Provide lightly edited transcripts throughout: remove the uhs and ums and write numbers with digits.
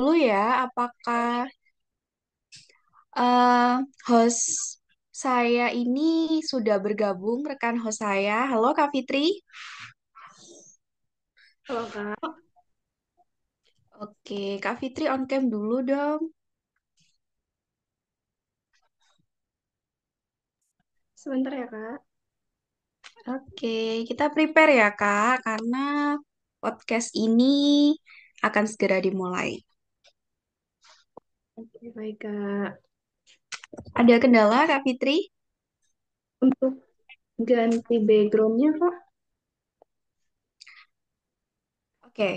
dulu ya, apakah eh, host saya ini sudah bergabung, rekan host saya. Halo Kak Fitri. Halo Kak, Oke, Kak Fitri on cam dulu dong. sebentar ya Kak. Oke, kita prepare ya Kak, karena podcast ini akan segera dimulai. Oke, baik Kak. Ada kendala Kak Fitri? Untuk ganti backgroundnya Kak, Oke,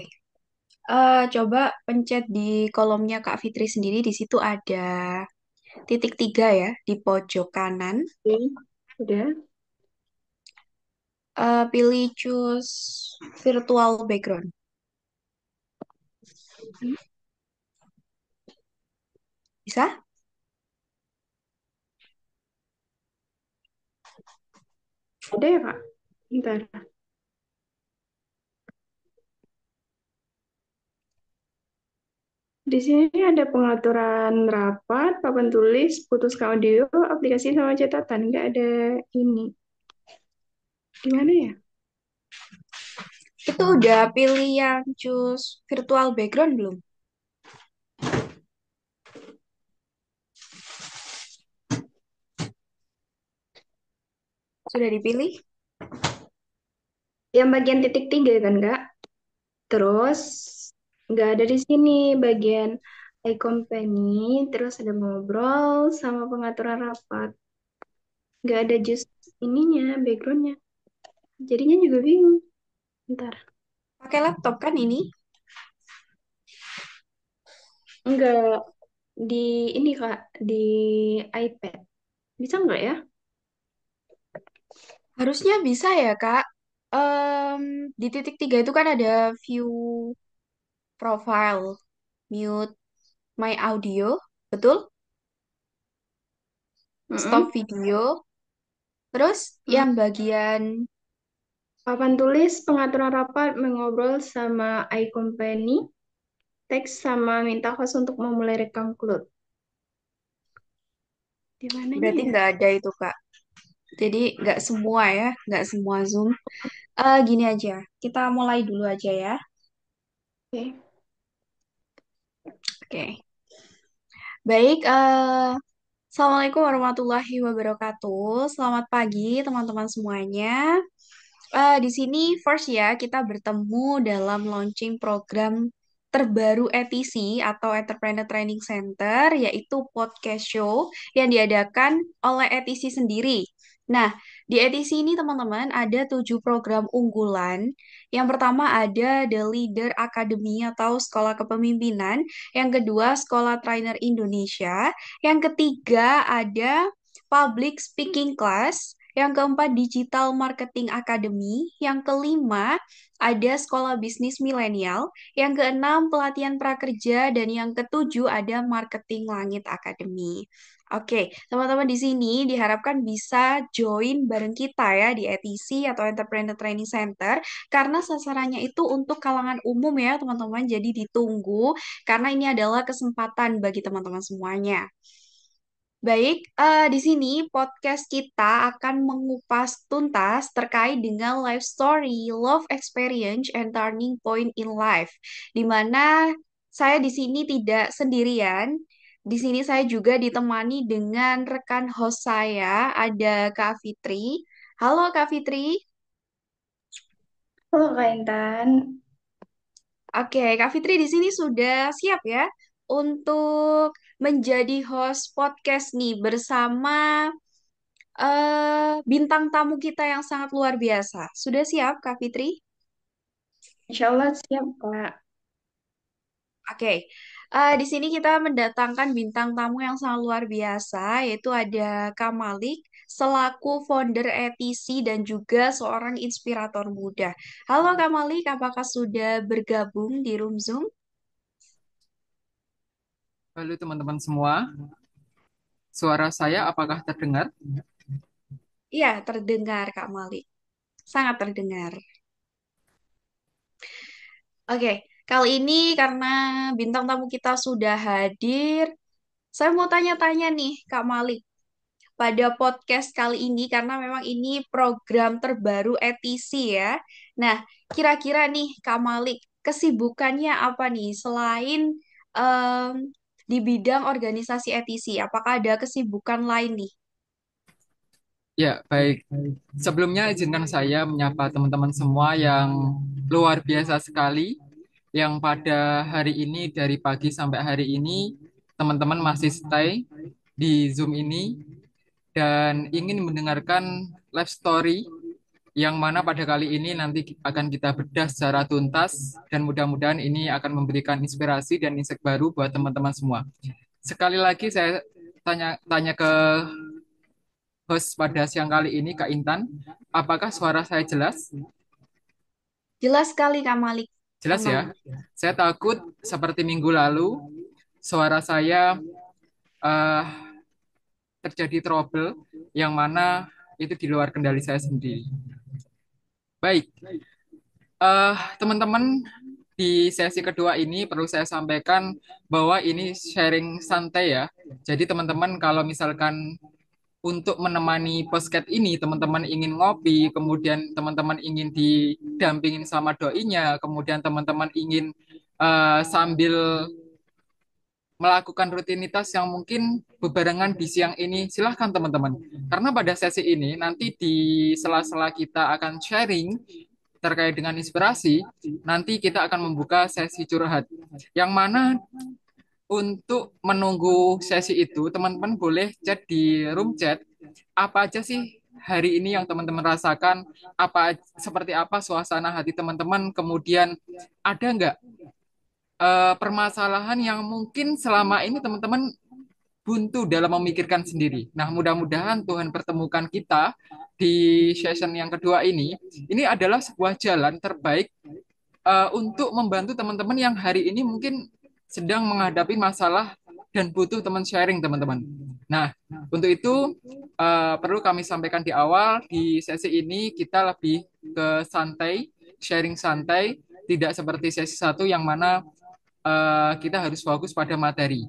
coba pencet di kolomnya Kak Fitri sendiri. Di situ ada titik tiga ya, di pojok kanan. oke, udah. Pilih choose virtual background. Bisa? Ada ya Kak? Bentar. Di sini ada pengaturan rapat, papan tulis, putus audio, aplikasi sama catatan. Nggak ada ini. Gimana ya? Itu udah pilih yang choose virtual background belum? Sudah dipilih? Yang bagian titik tiga kan Kak? Terus nggak ada di sini bagian company, terus ada ngobrol sama pengaturan rapat. Nggak ada just ininya, backgroundnya. Jadinya juga bingung. Ntar. Pakai laptop kan ini? Enggak di ini Kak, di iPad. Bisa nggak ya? Harusnya bisa ya, Kak. Em, di titik tiga itu kan ada view profile, mute my audio, betul? Stop Mm-mm. video. Terus Mm. yang bagian Papan tulis pengaturan rapat mengobrol sama iCompany, teks sama minta host untuk memulai rekam cloud. Di mananya berarti ya? nggak ada itu, Kak. Jadi nggak semua ya, nggak semua Zoom. Gini aja, kita mulai dulu aja ya. Oke. Oke. Baik, Assalamualaikum warahmatullahi wabarakatuh. Selamat pagi teman-teman semuanya. Di sini first ya kita bertemu dalam launching program terbaru ETC atau Entrepreneur Training Center, yaitu podcast show yang diadakan oleh ETC sendiri. Nah, di ETC ini teman-teman ada 7 program unggulan. Yang pertama ada The Leader Academy atau Sekolah Kepemimpinan. Yang kedua Sekolah Trainer Indonesia. Yang ketiga ada Public Speaking Class. Yang keempat, Digital Marketing Academy. Yang kelima, ada Sekolah Bisnis Milenial. Yang keenam, Pelatihan Prakerja. Dan yang ketujuh, ada Marketing Langit Academy. Oke, teman-teman di sini diharapkan bisa join bareng kita ya di ETC atau Entrepreneur Training Center karena sasarannya itu untuk kalangan umum ya teman-teman. Jadi ditunggu karena ini adalah kesempatan bagi teman-teman semuanya. Baik, di sini podcast kita akan mengupas tuntas terkait dengan life story, love experience, and turning point in life. Di mana saya di sini tidak sendirian. Di sini saya juga ditemani dengan rekan host saya, ada Kak Fitri. Halo Kak Fitri. Halo Kak Intan. Oke, Kak Fitri di sini sudah siap ya untuk menjadi host podcast nih bersama bintang tamu kita yang sangat luar biasa. Sudah siap, Kak Fitri? Insya Allah siap Kak. Oke. Di sini kita mendatangkan bintang tamu yang sangat luar biasa, yaitu ada Kak Malik, selaku founder ETC dan juga seorang inspirator muda. Halo Kak Malik, apakah sudah bergabung di Room Zoom? Halo teman-teman semua, suara saya apakah terdengar? Iya, terdengar Kak Malik. Sangat terdengar. Oke. Kali ini karena bintang tamu kita sudah hadir, saya mau tanya-tanya nih Kak Malik. Pada podcast kali ini karena memang ini program terbaru ETC ya. Nah, kira-kira nih Kak Malik, kesibukannya apa nih selain em, di bidang organisasi ETC? Apakah ada kesibukan lain nih? Ya, baik. Sebelumnya izinkan saya menyapa teman-teman semua yang luar biasa sekali, yang pada hari ini dari pagi sampai hari ini teman-teman masih stay di Zoom ini dan ingin mendengarkan live story yang mana pada kali ini nanti akan kita bedah secara tuntas dan mudah-mudahan ini akan memberikan inspirasi dan insight baru buat teman-teman semua. Sekali lagi saya tanya tanya ke host pada siang kali ini, Kak Intan, apakah suara saya jelas? Jelas sekali Kak Malik. Jelas Aman. ya. Saya takut seperti minggu lalu suara saya eh, terjadi trouble yang mana itu di luar kendali saya sendiri. Baik, teman-teman di sesi kedua ini perlu saya sampaikan bahwa ini sharing santai ya. Jadi teman-teman kalau misalkan untuk menemani podcast ini, teman-teman ingin ngopi, kemudian teman-teman ingin didampingin sama doinya, kemudian teman-teman ingin sambil melakukan rutinitas yang mungkin bebarengan di siang ini, silahkan teman-teman. Karena pada sesi ini, nanti di sela-sela kita akan sharing terkait dengan inspirasi, nanti kita akan membuka sesi curhat. Yang mana untuk menunggu sesi itu, teman-teman boleh chat di room chat, apa aja sih hari ini yang teman-teman rasakan, apa seperti apa suasana hati teman-teman, kemudian ada nggak permasalahan yang mungkin selama ini teman-teman buntu dalam memikirkan sendiri. Nah, mudah-mudahan Tuhan pertemukan kita di session yang kedua ini. Ini adalah sebuah jalan terbaik untuk membantu teman-teman yang hari ini mungkin sedang menghadapi masalah dan butuh teman sharing, teman-teman. Nah, untuk itu perlu kami sampaikan di awal, di sesi ini kita lebih ke santai, sharing santai, tidak seperti sesi satu yang mana kita harus fokus pada materi.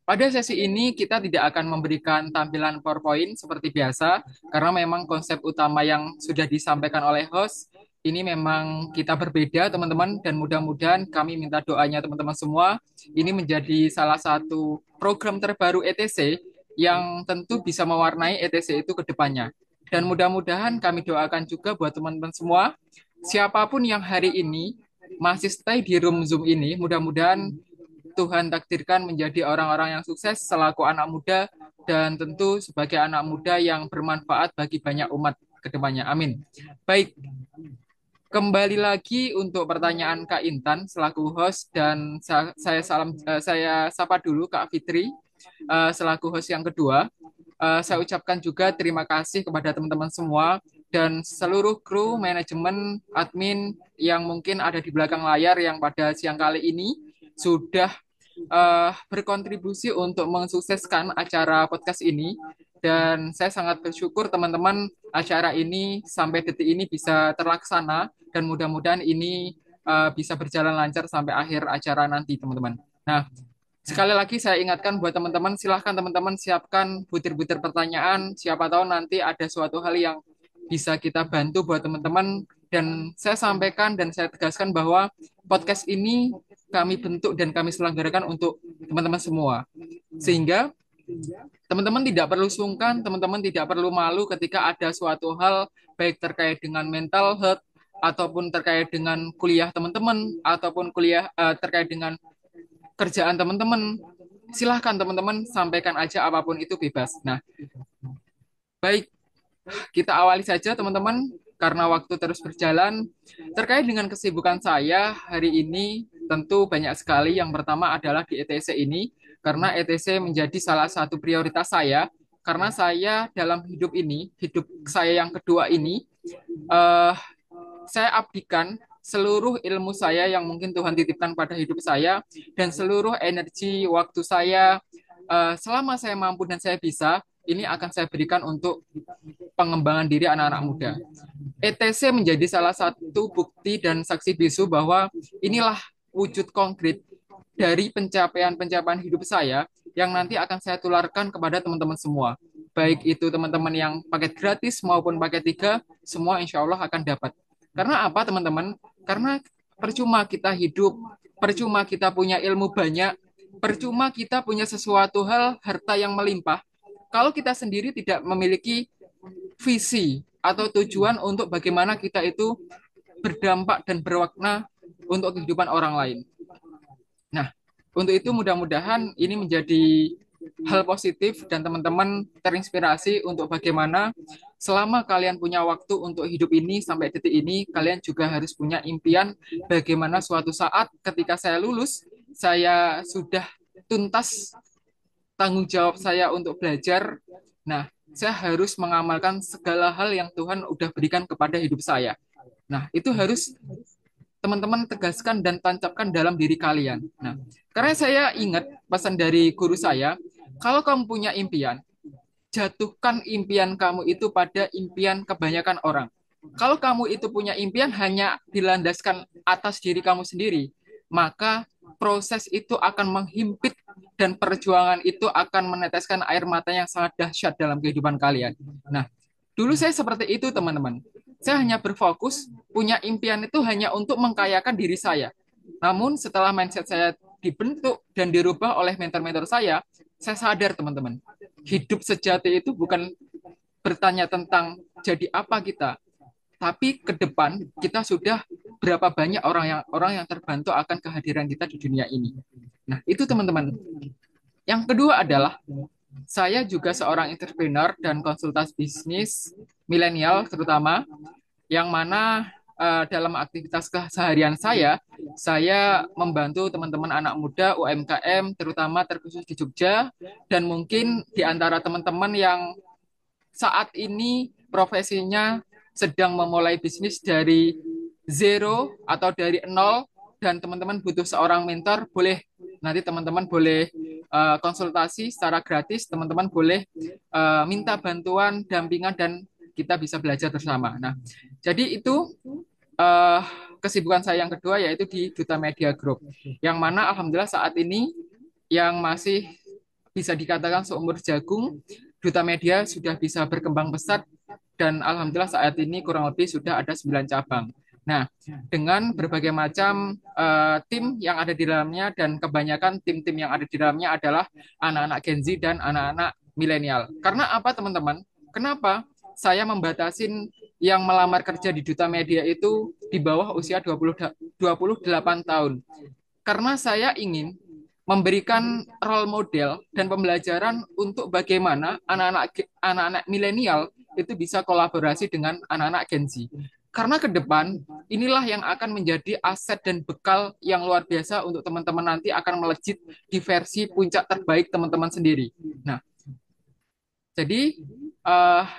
Pada sesi ini kita tidak akan memberikan tampilan PowerPoint seperti biasa karena memang konsep utama yang sudah disampaikan oleh host ini memang kita berbeda teman-teman dan mudah-mudahan kami minta doanya teman-teman semua ini menjadi salah satu program terbaru ETC yang tentu bisa mewarnai ETC itu ke depannya. Dan mudah-mudahan kami doakan juga buat teman-teman semua siapapun yang hari ini masih stay di room Zoom ini mudah-mudahan Tuhan takdirkan menjadi orang-orang yang sukses selaku anak muda dan tentu sebagai anak muda yang bermanfaat bagi banyak umat ke depannya. Amin. Baik, kembali lagi untuk pertanyaan Kak Intan selaku host dan saya sapa dulu Kak Fitri selaku host yang kedua. Saya ucapkan juga terima kasih kepada teman-teman semua dan seluruh kru, manajemen, admin yang mungkin ada di belakang layar yang pada siang kali ini sudah berkontribusi untuk mensukseskan acara podcast ini. Dan saya sangat bersyukur teman-teman acara ini sampai detik ini bisa terlaksana dan mudah-mudahan ini bisa berjalan lancar sampai akhir acara nanti teman-teman. Nah, sekali lagi saya ingatkan buat teman-teman, silahkan teman-teman siapkan butir-butir pertanyaan. Siapa tahu nanti ada suatu hal yang bisa kita bantu buat teman-teman. Dan saya sampaikan dan saya tegaskan bahwa podcast ini kami bentuk dan kami selenggarakan untuk teman-teman semua. Sehingga teman-teman tidak perlu sungkan, teman-teman tidak perlu malu ketika ada suatu hal baik terkait dengan mental health ataupun terkait dengan kuliah teman-teman ataupun kuliah terkait dengan kerjaan teman-teman. Silahkan teman-teman sampaikan aja apapun itu bebas. Nah, baik kita awali saja teman-teman karena waktu terus berjalan. Terkait dengan kesibukan saya hari ini tentu banyak sekali. Yang pertama adalah di ETC ini karena ETC menjadi salah satu prioritas saya karena saya dalam hidup ini, hidup saya yang kedua ini eh, saya abdikan seluruh ilmu saya yang mungkin Tuhan titipkan pada hidup saya dan seluruh energi waktu saya selama saya mampu dan saya bisa ini akan saya berikan untuk pengembangan diri anak-anak muda. ETC menjadi salah satu bukti dan saksi bisu bahwa inilah wujud konkret dari pencapaian-pencapaian hidup saya yang nanti akan saya tularkan kepada teman-teman semua. Baik itu teman-teman yang paket gratis maupun paket 3, semua insya Allah akan dapat. Karena apa teman-teman? Karena percuma kita hidup, percuma kita punya ilmu banyak, percuma kita punya sesuatu hal, harta yang melimpah, kalau kita sendiri tidak memiliki visi atau tujuan untuk bagaimana kita itu berdampak dan berwarna untuk kehidupan orang lain. Nah, untuk itu mudah-mudahan ini menjadi hal positif dan teman-teman terinspirasi untuk bagaimana selama kalian punya waktu untuk hidup ini sampai detik ini, kalian juga harus punya impian bagaimana suatu saat ketika saya lulus, saya sudah tuntas tanggung jawab saya untuk belajar. Nah, saya harus mengamalkan segala hal yang Tuhan udah berikan kepada hidup saya. Nah, itu harus teman-teman tegaskan dan tancapkan dalam diri kalian. Nah, karena saya ingat pesan dari guru saya, kalau kamu punya impian, jatuhkan impian kamu itu pada impian kebanyakan orang. Kalau kamu itu punya impian hanya dilandaskan atas diri kamu sendiri, maka proses itu akan menghimpit dan perjuangan itu akan meneteskan air mata yang sangat dahsyat dalam kehidupan kalian. Nah, dulu saya seperti itu, teman-teman. Saya hanya berfokus punya impian itu hanya untuk mengkayakan diri saya. Namun setelah mindset saya dibentuk dan dirubah oleh mentor-mentor saya sadar, teman-teman. Hidup sejati itu bukan bertanya tentang jadi apa kita, tapi ke depan kita sudah berapa banyak orang yang terbantu akan kehadiran kita di dunia ini. Nah, itu teman-teman. Yang kedua adalah saya juga seorang entrepreneur dan konsultan bisnis milenial terutama, yang mana dalam aktivitas keseharian saya membantu teman-teman anak muda UMKM, terutama terkhusus di Jogja, dan mungkin di antara teman-teman yang saat ini profesinya sedang memulai bisnis dari zero atau dari nol, dan teman-teman butuh seorang mentor, boleh nanti teman-teman boleh konsultasi secara gratis, teman-teman boleh minta bantuan, dampingan, dan kita bisa belajar bersama. Nah, jadi itu uh, kesibukan saya yang kedua yaitu di Duta Media Group, yang mana alhamdulillah saat ini yang masih bisa dikatakan seumur jagung, Duta Media sudah bisa berkembang pesat dan alhamdulillah saat ini kurang lebih sudah ada 9 cabang. Nah, dengan berbagai macam tim yang ada di dalamnya, dan kebanyakan tim-tim yang ada di dalamnya adalah anak-anak Gen Z dan anak-anak milenial. Karena apa, teman-teman? Kenapa saya membatasin yang melamar kerja di Duta Media itu di bawah usia 28 tahun? Karena saya ingin memberikan role model dan pembelajaran untuk bagaimana anak-anak milenial itu bisa kolaborasi dengan anak-anak Gen Z. Karena ke depan, inilah yang akan menjadi aset dan bekal yang luar biasa untuk teman-teman nanti akan melejit di versi puncak terbaik teman-teman sendiri. Nah, jadi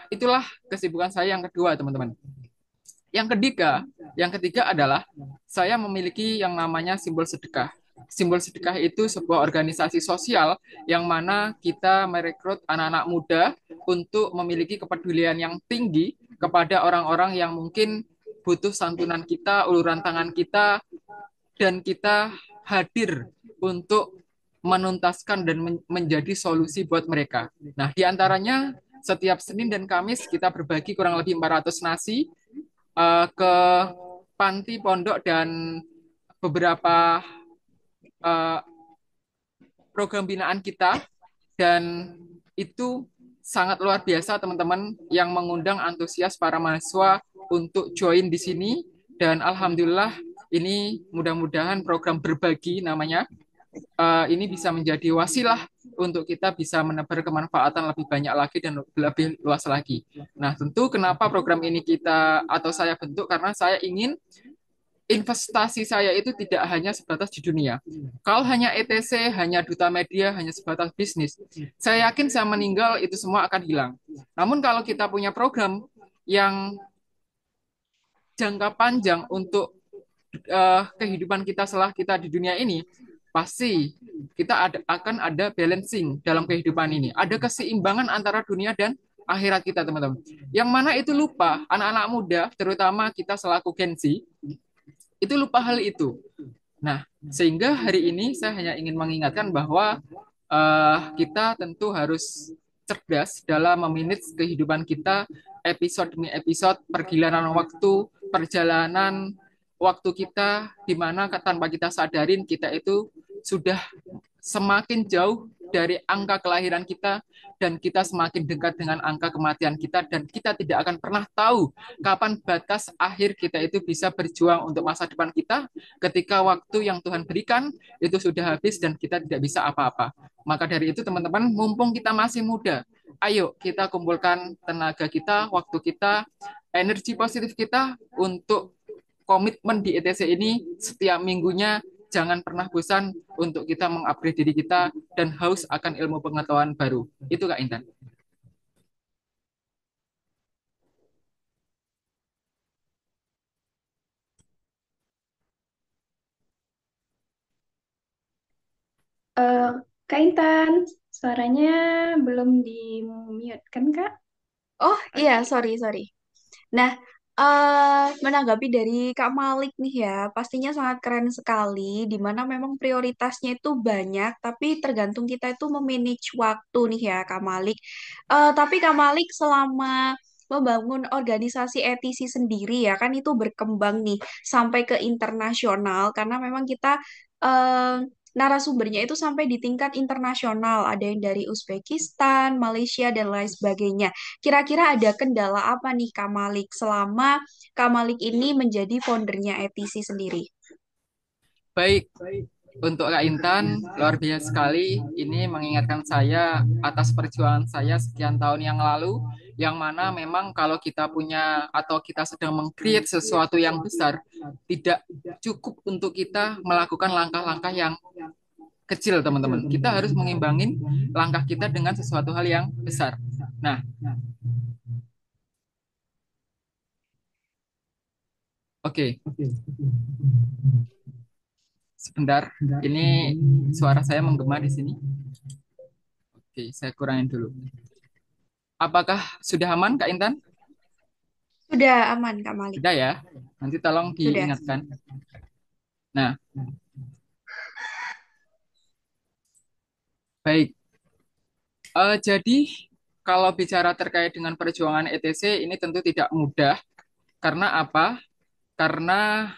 itulah kesibukan saya yang kedua, teman-teman. Yang ketiga adalah saya memiliki yang namanya simbol sedekah. Simbol sedekah itu sebuah organisasi sosial yang mana kita merekrut anak-anak muda untuk memiliki kepedulian yang tinggi kepada orang-orang yang mungkin butuh santunan kita, uluran tangan kita, dan kita hadir untuk menuntaskan dan menjadi solusi buat mereka. Nah, di antaranya setiap Senin dan Kamis kita berbagi kurang lebih 400 nasi ke panti, pondok, dan beberapa uh, program binaan kita, dan itu sangat luar biasa, teman-teman, yang mengundang antusias para mahasiswa untuk join di sini. Dan alhamdulillah ini mudah-mudahan program berbagi namanya ini bisa menjadi wasilah untuk kita bisa menebar kemanfaatan lebih banyak lagi dan lebih luas lagi. Nah, tentu kenapa program ini kita atau saya bentuk, karena saya ingin investasi saya itu tidak hanya sebatas di dunia. Kalau hanya ETC, hanya Duta Media, hanya sebatas bisnis, saya yakin saya meninggal itu semua akan hilang. Namun kalau kita punya program yang jangka panjang untuk kehidupan kita setelah kita di dunia ini, pasti kita akan ada balancing dalam kehidupan ini. Ada keseimbangan antara dunia dan akhirat kita, teman-teman. Yang mana itu lupa, anak-anak muda, terutama kita selaku Gen Z, itu lupa hal itu. Nah, sehingga hari ini saya hanya ingin mengingatkan bahwa kita tentu harus cerdas dalam memanage kehidupan kita episode demi episode, perjalanan waktu, perjalanan waktu kita di mana tanpa kita sadarin kita itu sudah semakin jauh dari angka kelahiran kita dan kita semakin dekat dengan angka kematian kita dan kita tidak akan pernah tahu kapan batas akhir kita itu bisa berjuang untuk masa depan kita ketika waktu yang Tuhan berikan itu sudah habis dan kita tidak bisa apa-apa. Maka dari itu teman-teman, mumpung kita masih muda, ayo kita kumpulkan tenaga kita, waktu kita, energi positif kita untuk komitmen di ETC ini setiap minggunya jangan pernah bosan untuk kita mengupgrade diri kita dan haus akan ilmu pengetahuan baru. Itu Kak Intan. Eh, Kak Intan, suaranya belum di mute kan Kak? Oh iya, Oke. sorry, sorry. Nah, menanggapi dari Kak Malik nih ya, pastinya sangat keren sekali, di mana memang prioritasnya itu banyak, tapi tergantung kita itu memanage waktu nih ya, Kak Malik. Tapi Kak Malik selama membangun organisasi ETC sendiri ya, kan itu berkembang nih sampai ke internasional, karena memang kita narasumbernya itu sampai di tingkat internasional, ada yang dari Uzbekistan, Malaysia, dan lain sebagainya. Kira-kira ada kendala apa nih Kak Malik selama Kak Malik ini menjadi foundernya ETC sendiri? Baik, untuk Kak Intan, luar biasa sekali. Ini mengingatkan saya atas perjuangan saya sekian tahun yang lalu, yang mana memang kalau kita punya atau kita sedang meng-create sesuatu yang besar, tidak cukup untuk kita melakukan langkah-langkah yang kecil, teman-teman. Kita harus mengimbangin langkah kita dengan sesuatu hal yang besar. Nah, oke, sebentar. Ini suara saya menggema di sini. Oke, saya kurangin dulu. Apakah sudah aman, Kak Intan? Sudah aman Kak Malik. Sudah ya. Nanti tolong Sudah. diingatkan. Nah, baik. Jadi, kalau bicara terkait dengan perjuangan ETC, ini tentu tidak mudah. Karena apa? Karena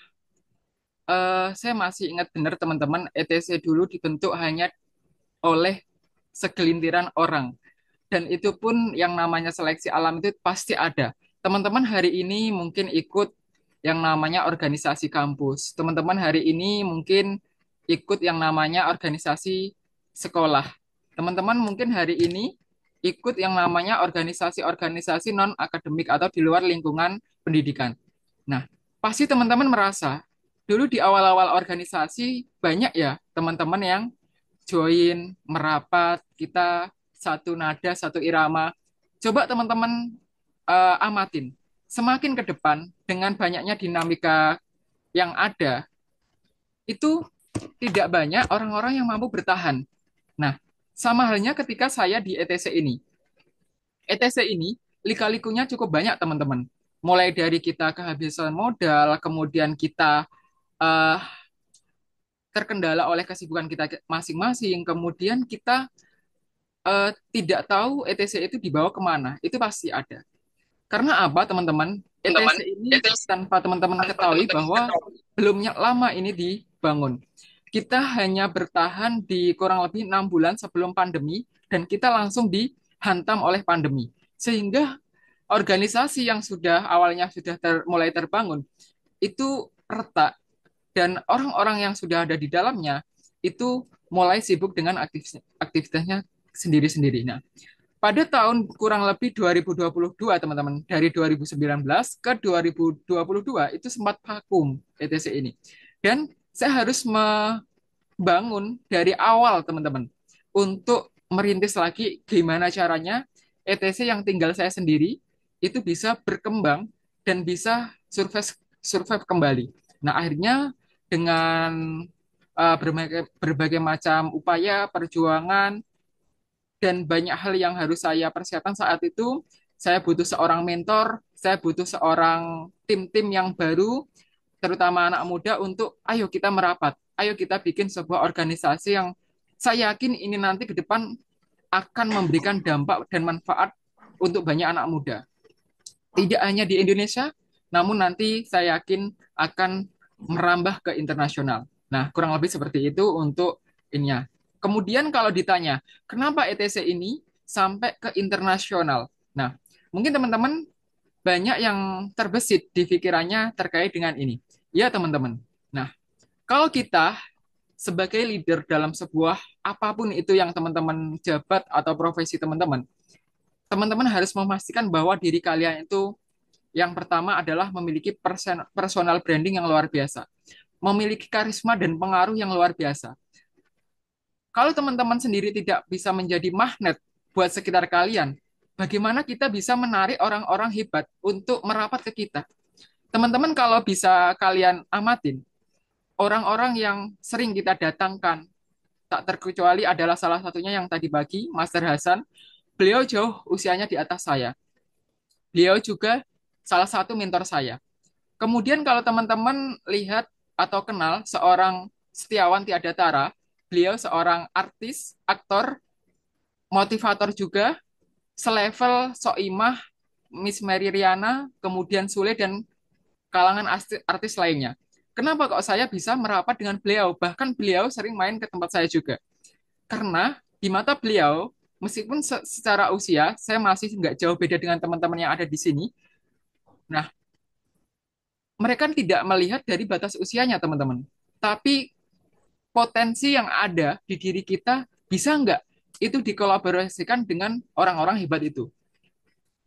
saya masih ingat benar teman-teman, ETC dulu dibentuk hanya oleh segelintiran orang. Dan itu pun yang namanya seleksi alam itu pasti ada. Teman-teman hari ini mungkin ikut yang namanya organisasi kampus. Teman-teman hari ini mungkin ikut yang namanya organisasi sekolah. Teman-teman mungkin hari ini ikut yang namanya organisasi-organisasi non-akademik atau di luar lingkungan pendidikan. Nah, pasti teman-teman merasa dulu di awal-awal organisasi banyak ya teman-teman yang join, merapat, kita satu nada, satu irama. Coba teman-teman amatin. Semakin ke depan, dengan banyaknya dinamika yang ada, itu tidak banyak orang-orang yang mampu bertahan. Nah, sama halnya ketika saya di ETC ini. ETC ini, lika-likunya cukup banyak, teman-teman. Mulai dari kita kehabisan modal, kemudian kita eh, terkendala oleh kesibukan kita masing-masing, kemudian kita tidak tahu ETC itu dibawa kemana, itu pasti ada. Karena apa, teman-teman? ETC Teman-teman, ini itu tanpa teman-teman tanpa ketahui teman-teman bahwa ketahui. belumnya lama ini dibangun. Kita hanya bertahan di kurang lebih 6 bulan sebelum pandemi, dan kita langsung dihantam oleh pandemi. Sehingga organisasi yang sudah awalnya sudah mulai terbangun, itu retak, dan orang-orang yang sudah ada di dalamnya itu mulai sibuk dengan aktivitasnya sendiri-sendiri. Nah, pada tahun kurang lebih 2022, teman-teman, dari 2019 ke 2022 itu sempat vakum ETC ini. Dan saya harus membangun dari awal, teman-teman, untuk merintis lagi gimana caranya ETC yang tinggal saya sendiri itu bisa berkembang dan bisa survive survive kembali. Nah, akhirnya dengan berbagai macam upaya, perjuangan, dan banyak hal yang harus saya persiapkan saat itu. Saya butuh seorang mentor, saya butuh seorang tim-tim yang baru, terutama anak muda untuk ayo kita merapat, ayo kita bikin sebuah organisasi yang saya yakin ini nanti ke depan akan memberikan dampak dan manfaat untuk banyak anak muda. Tidak hanya di Indonesia, namun nanti saya yakin akan merambah ke internasional. Nah, kurang lebih seperti itu untuk ininya. Kemudian kalau ditanya, kenapa ETC ini sampai ke internasional? Nah, mungkin teman-teman banyak yang terbesit di pikirannya terkait dengan ini. Ya, teman-teman. Nah, kalau kita sebagai leader dalam sebuah apapun itu yang teman-teman jabat atau profesi teman-teman, teman-teman harus memastikan bahwa diri kalian itu yang pertama adalah memiliki personal branding yang luar biasa, memiliki karisma dan pengaruh yang luar biasa. Kalau teman-teman sendiri tidak bisa menjadi magnet buat sekitar kalian, bagaimana kita bisa menarik orang-orang hebat untuk merapat ke kita? Teman-teman kalau bisa kalian amatin, orang-orang yang sering kita datangkan, tak terkecuali adalah salah satunya yang tadi pagi, Master Hasan. Beliau jauh usianya di atas saya. Beliau juga salah satu mentor saya. Kemudian kalau teman-teman lihat atau kenal seorang Setiawan Tiada Tara, beliau seorang artis, aktor, motivator juga, selevel Soimah, Miss Mary Riana, kemudian Sule, dan kalangan artis lainnya. Kenapa kok saya bisa merapat dengan beliau? Bahkan beliau sering main ke tempat saya juga. Karena di mata beliau, meskipun secara usia, saya masih nggak jauh beda dengan teman-teman yang ada di sini. Nah, mereka tidak melihat dari batas usianya, teman-teman. Tapi potensi yang ada di diri kita bisa nggak itu dikolaborasikan dengan orang-orang hebat itu.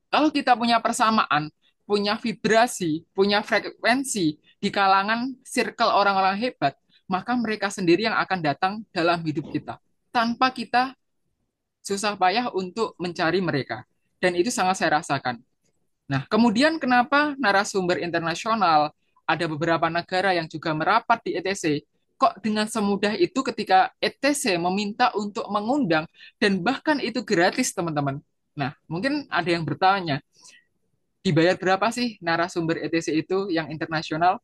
Kalau kita punya persamaan, punya vibrasi, punya frekuensi di kalangan circle orang-orang hebat, maka mereka sendiri yang akan datang dalam hidup kita. Tanpa kita susah payah untuk mencari mereka. Dan itu sangat saya rasakan. Nah, kemudian kenapa narasumber internasional, ada beberapa negara yang juga merapat di ETC, kok dengan semudah itu ketika ETC meminta untuk mengundang, dan bahkan itu gratis, teman-teman. Nah, mungkin ada yang bertanya, dibayar berapa sih narasumber ETC itu yang internasional?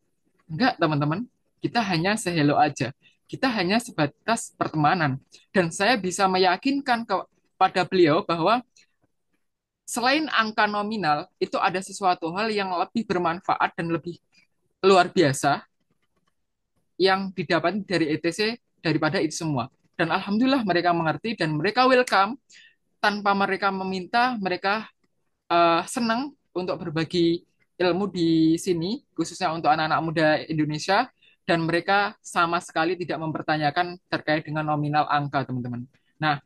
Enggak, teman-teman. Kita hanya sehelo aja. Kita hanya sebatas pertemanan. Dan saya bisa meyakinkan kepada beliau bahwa selain angka nominal, itu ada sesuatu hal yang lebih bermanfaat dan lebih luar biasa yang didapat dari ETC daripada itu semua. Dan alhamdulillah mereka mengerti dan mereka welcome tanpa mereka meminta, mereka senang untuk berbagi ilmu di sini, khususnya untuk anak-anak muda Indonesia, dan mereka sama sekali tidak mempertanyakan terkait dengan nominal angka, teman-teman. Nah,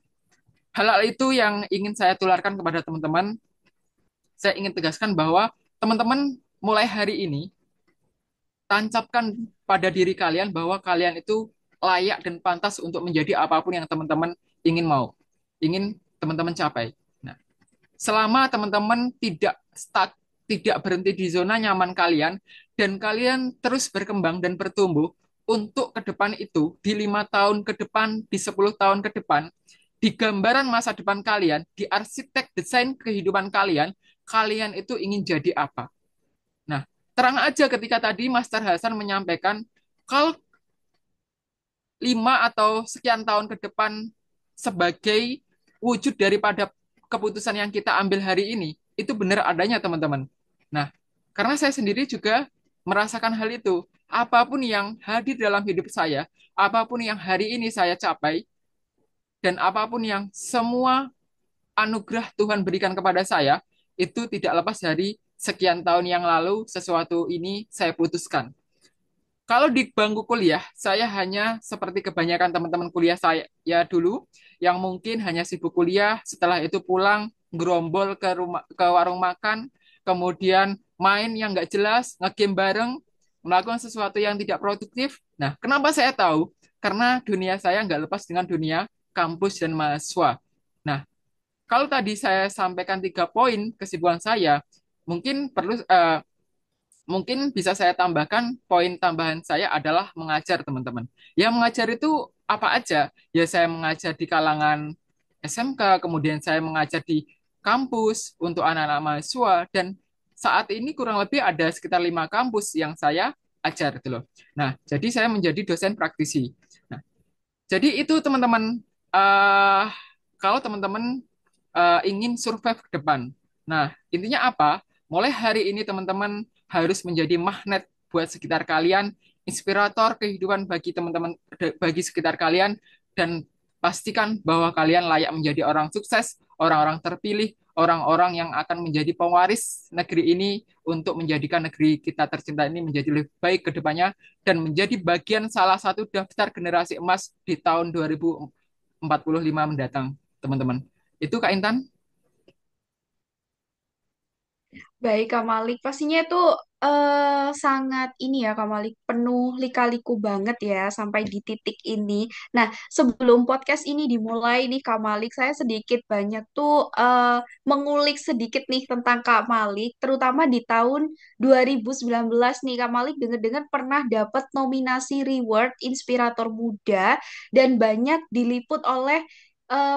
hal-hal itu yang ingin saya tularkan kepada teman-teman. Saya ingin tegaskan bahwa teman-teman mulai hari ini tancapkan pada diri kalian bahwa kalian itu layak dan pantas untuk menjadi apapun yang teman-teman ingin mau, ingin teman-teman capai. Nah, selama teman-teman tidak stuck, tidak berhenti di zona nyaman kalian, dan kalian terus berkembang dan bertumbuh untuk ke depan itu, di 5 tahun ke depan, di 10 tahun ke depan, di gambaran masa depan kalian, di arsitek desain kehidupan kalian, kalian itu ingin jadi apa? Nah, terang aja ketika tadi Master Hasan menyampaikan, kalau 5 atau sekian tahun ke depan sebagai wujud daripada keputusan yang kita ambil hari ini, itu benar adanya, teman-teman. Nah, karena saya sendiri juga merasakan hal itu. Apapun yang hadir dalam hidup saya, apapun yang hari ini saya capai, dan apapun yang semua anugerah Tuhan berikan kepada saya, itu tidak lepas dari sekian tahun yang lalu sesuatu ini saya putuskan. Kalau di bangku kuliah, saya hanya seperti kebanyakan teman-teman kuliah saya ya dulu, yang mungkin hanya sibuk kuliah, setelah itu pulang, gerombol ke rumah, ke warung makan, kemudian main yang nggak jelas, ngegame bareng, melakukan sesuatu yang tidak produktif. Nah, kenapa saya tahu? Karena dunia saya nggak lepas dengan dunia kampus dan mahasiswa. Nah, kalau tadi saya sampaikan 3 poin kesibukan saya, mungkin mungkin bisa saya tambahkan, poin tambahan saya adalah mengajar, teman-teman. Ya, mengajar itu apa aja? Ya, saya mengajar di kalangan SMK, kemudian saya mengajar di kampus untuk anak-anak mahasiswa, dan saat ini kurang lebih ada sekitar 5 kampus yang saya ajar gitu loh. Nah, jadi saya menjadi dosen praktisi. Nah, jadi itu teman-teman, eh kalau teman-teman ingin survive ke depan. Nah, intinya apa? Mulai hari ini teman-teman harus menjadi magnet buat sekitar kalian, inspirator kehidupan bagi teman-teman, bagi sekitar kalian, dan pastikan bahwa kalian layak menjadi orang sukses, orang-orang terpilih, orang-orang yang akan menjadi pewaris negeri ini untuk menjadikan negeri kita tercinta ini menjadi lebih baik ke depannya dan menjadi bagian salah satu daftar generasi emas di tahun 2045 mendatang, teman-teman. Itu Kak Intan. Baik, Kak Malik. Pastinya itu sangat ini ya, Kak Malik. Penuh lika-liku banget ya sampai di titik ini. Nah, sebelum podcast ini dimulai nih, Kak Malik, saya sedikit banyak tuh mengulik sedikit nih tentang Kak Malik, terutama di tahun 2019 nih. Kak Malik dengar-dengar pernah dapat nominasi Reward Inspirator Muda dan banyak diliput oleh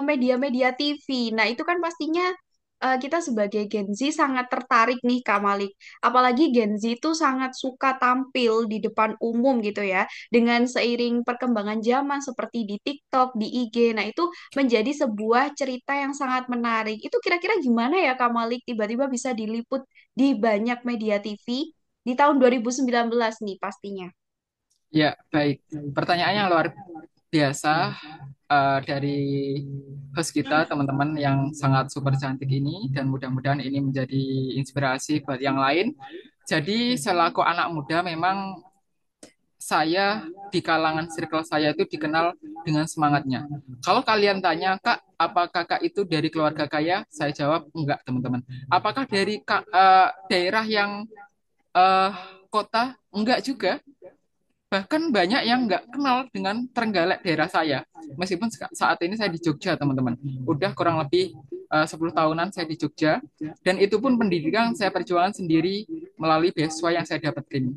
media-media TV. Nah, itu kan pastinya kita sebagai Gen Z sangat tertarik nih Kak Malik. Apalagi Gen Z itu sangat suka tampil di depan umum gitu ya. Dengan seiring perkembangan zaman seperti di TikTok, di IG. Nah, itu menjadi sebuah cerita yang sangat menarik. Itu kira-kira gimana ya Kak Malik tiba-tiba bisa diliput di banyak media TV di tahun 2019 nih pastinya. Ya, baik. Pertanyaannya luar biasa dari host kita, teman-teman yang sangat super cantik ini, dan mudah-mudahan ini menjadi inspirasi buat yang lain. Jadi, selaku anak muda, memang saya di kalangan circle saya itu dikenal dengan semangatnya. Kalau kalian tanya, Kak, apakah Kak itu dari keluarga kaya? Saya jawab, enggak, teman-teman. Apakah dari daerah yang eh, kota? Enggak juga. Bahkan banyak yang nggak kenal dengan Trenggalek daerah saya. Meskipun saat ini saya di Jogja, teman-teman. Udah kurang lebih 10 tahunan saya di Jogja. Dan itu pun pendidikan saya perjuangan sendiri melalui beasiswa yang saya dapatkan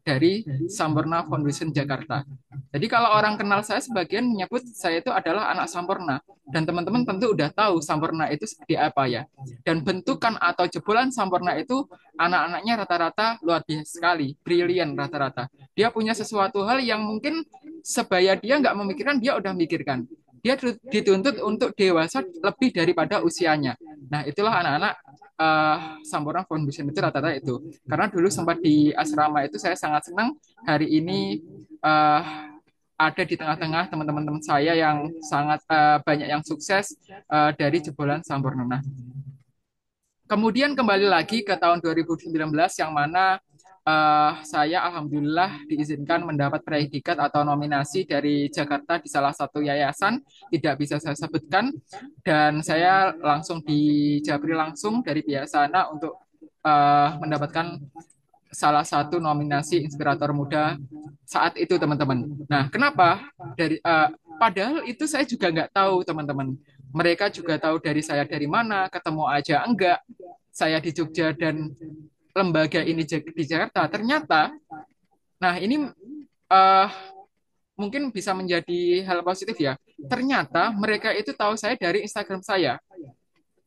dari Sampurna Foundation Jakarta. Jadi kalau orang kenal saya, sebagian menyebut saya itu adalah anak Sampurna. Dan teman-teman tentu udah tahu Sampurna itu seperti apa ya. Dan bentukan atau jebolan Sampurna itu anak-anaknya rata-rata luar biasa sekali, brilian rata-rata. Dia punya sesuatu hal yang mungkin sebaya dia nggak memikirkan, dia udah mikirkan. Dia dituntut untuk dewasa lebih daripada usianya. Nah, itulah anak-anak Sampurna Foundation itu rata-rata itu. Karena dulu sempat di asrama itu saya sangat senang hari ini ada di tengah-tengah teman-teman saya yang sangat banyak yang sukses dari jebolan Sampurna. Nah, kemudian kembali lagi ke tahun 2019 yang mana saya alhamdulillah diizinkan mendapat predikat atau nominasi dari Jakarta di salah satu yayasan, tidak bisa saya sebutkan, dan saya langsung dijabri langsung dari pihak sana untuk mendapatkan salah satu nominasi inspirator muda saat itu, teman-teman. Nah, kenapa? Padahal itu saya juga nggak tahu, teman-teman. Mereka juga tahu dari saya dari mana, ketemu aja enggak. Saya di Jogja dan lembaga ini di Jakarta. Ternyata, nah ini eh, mungkin bisa menjadi hal positif ya. Ternyata mereka itu tahu saya dari Instagram saya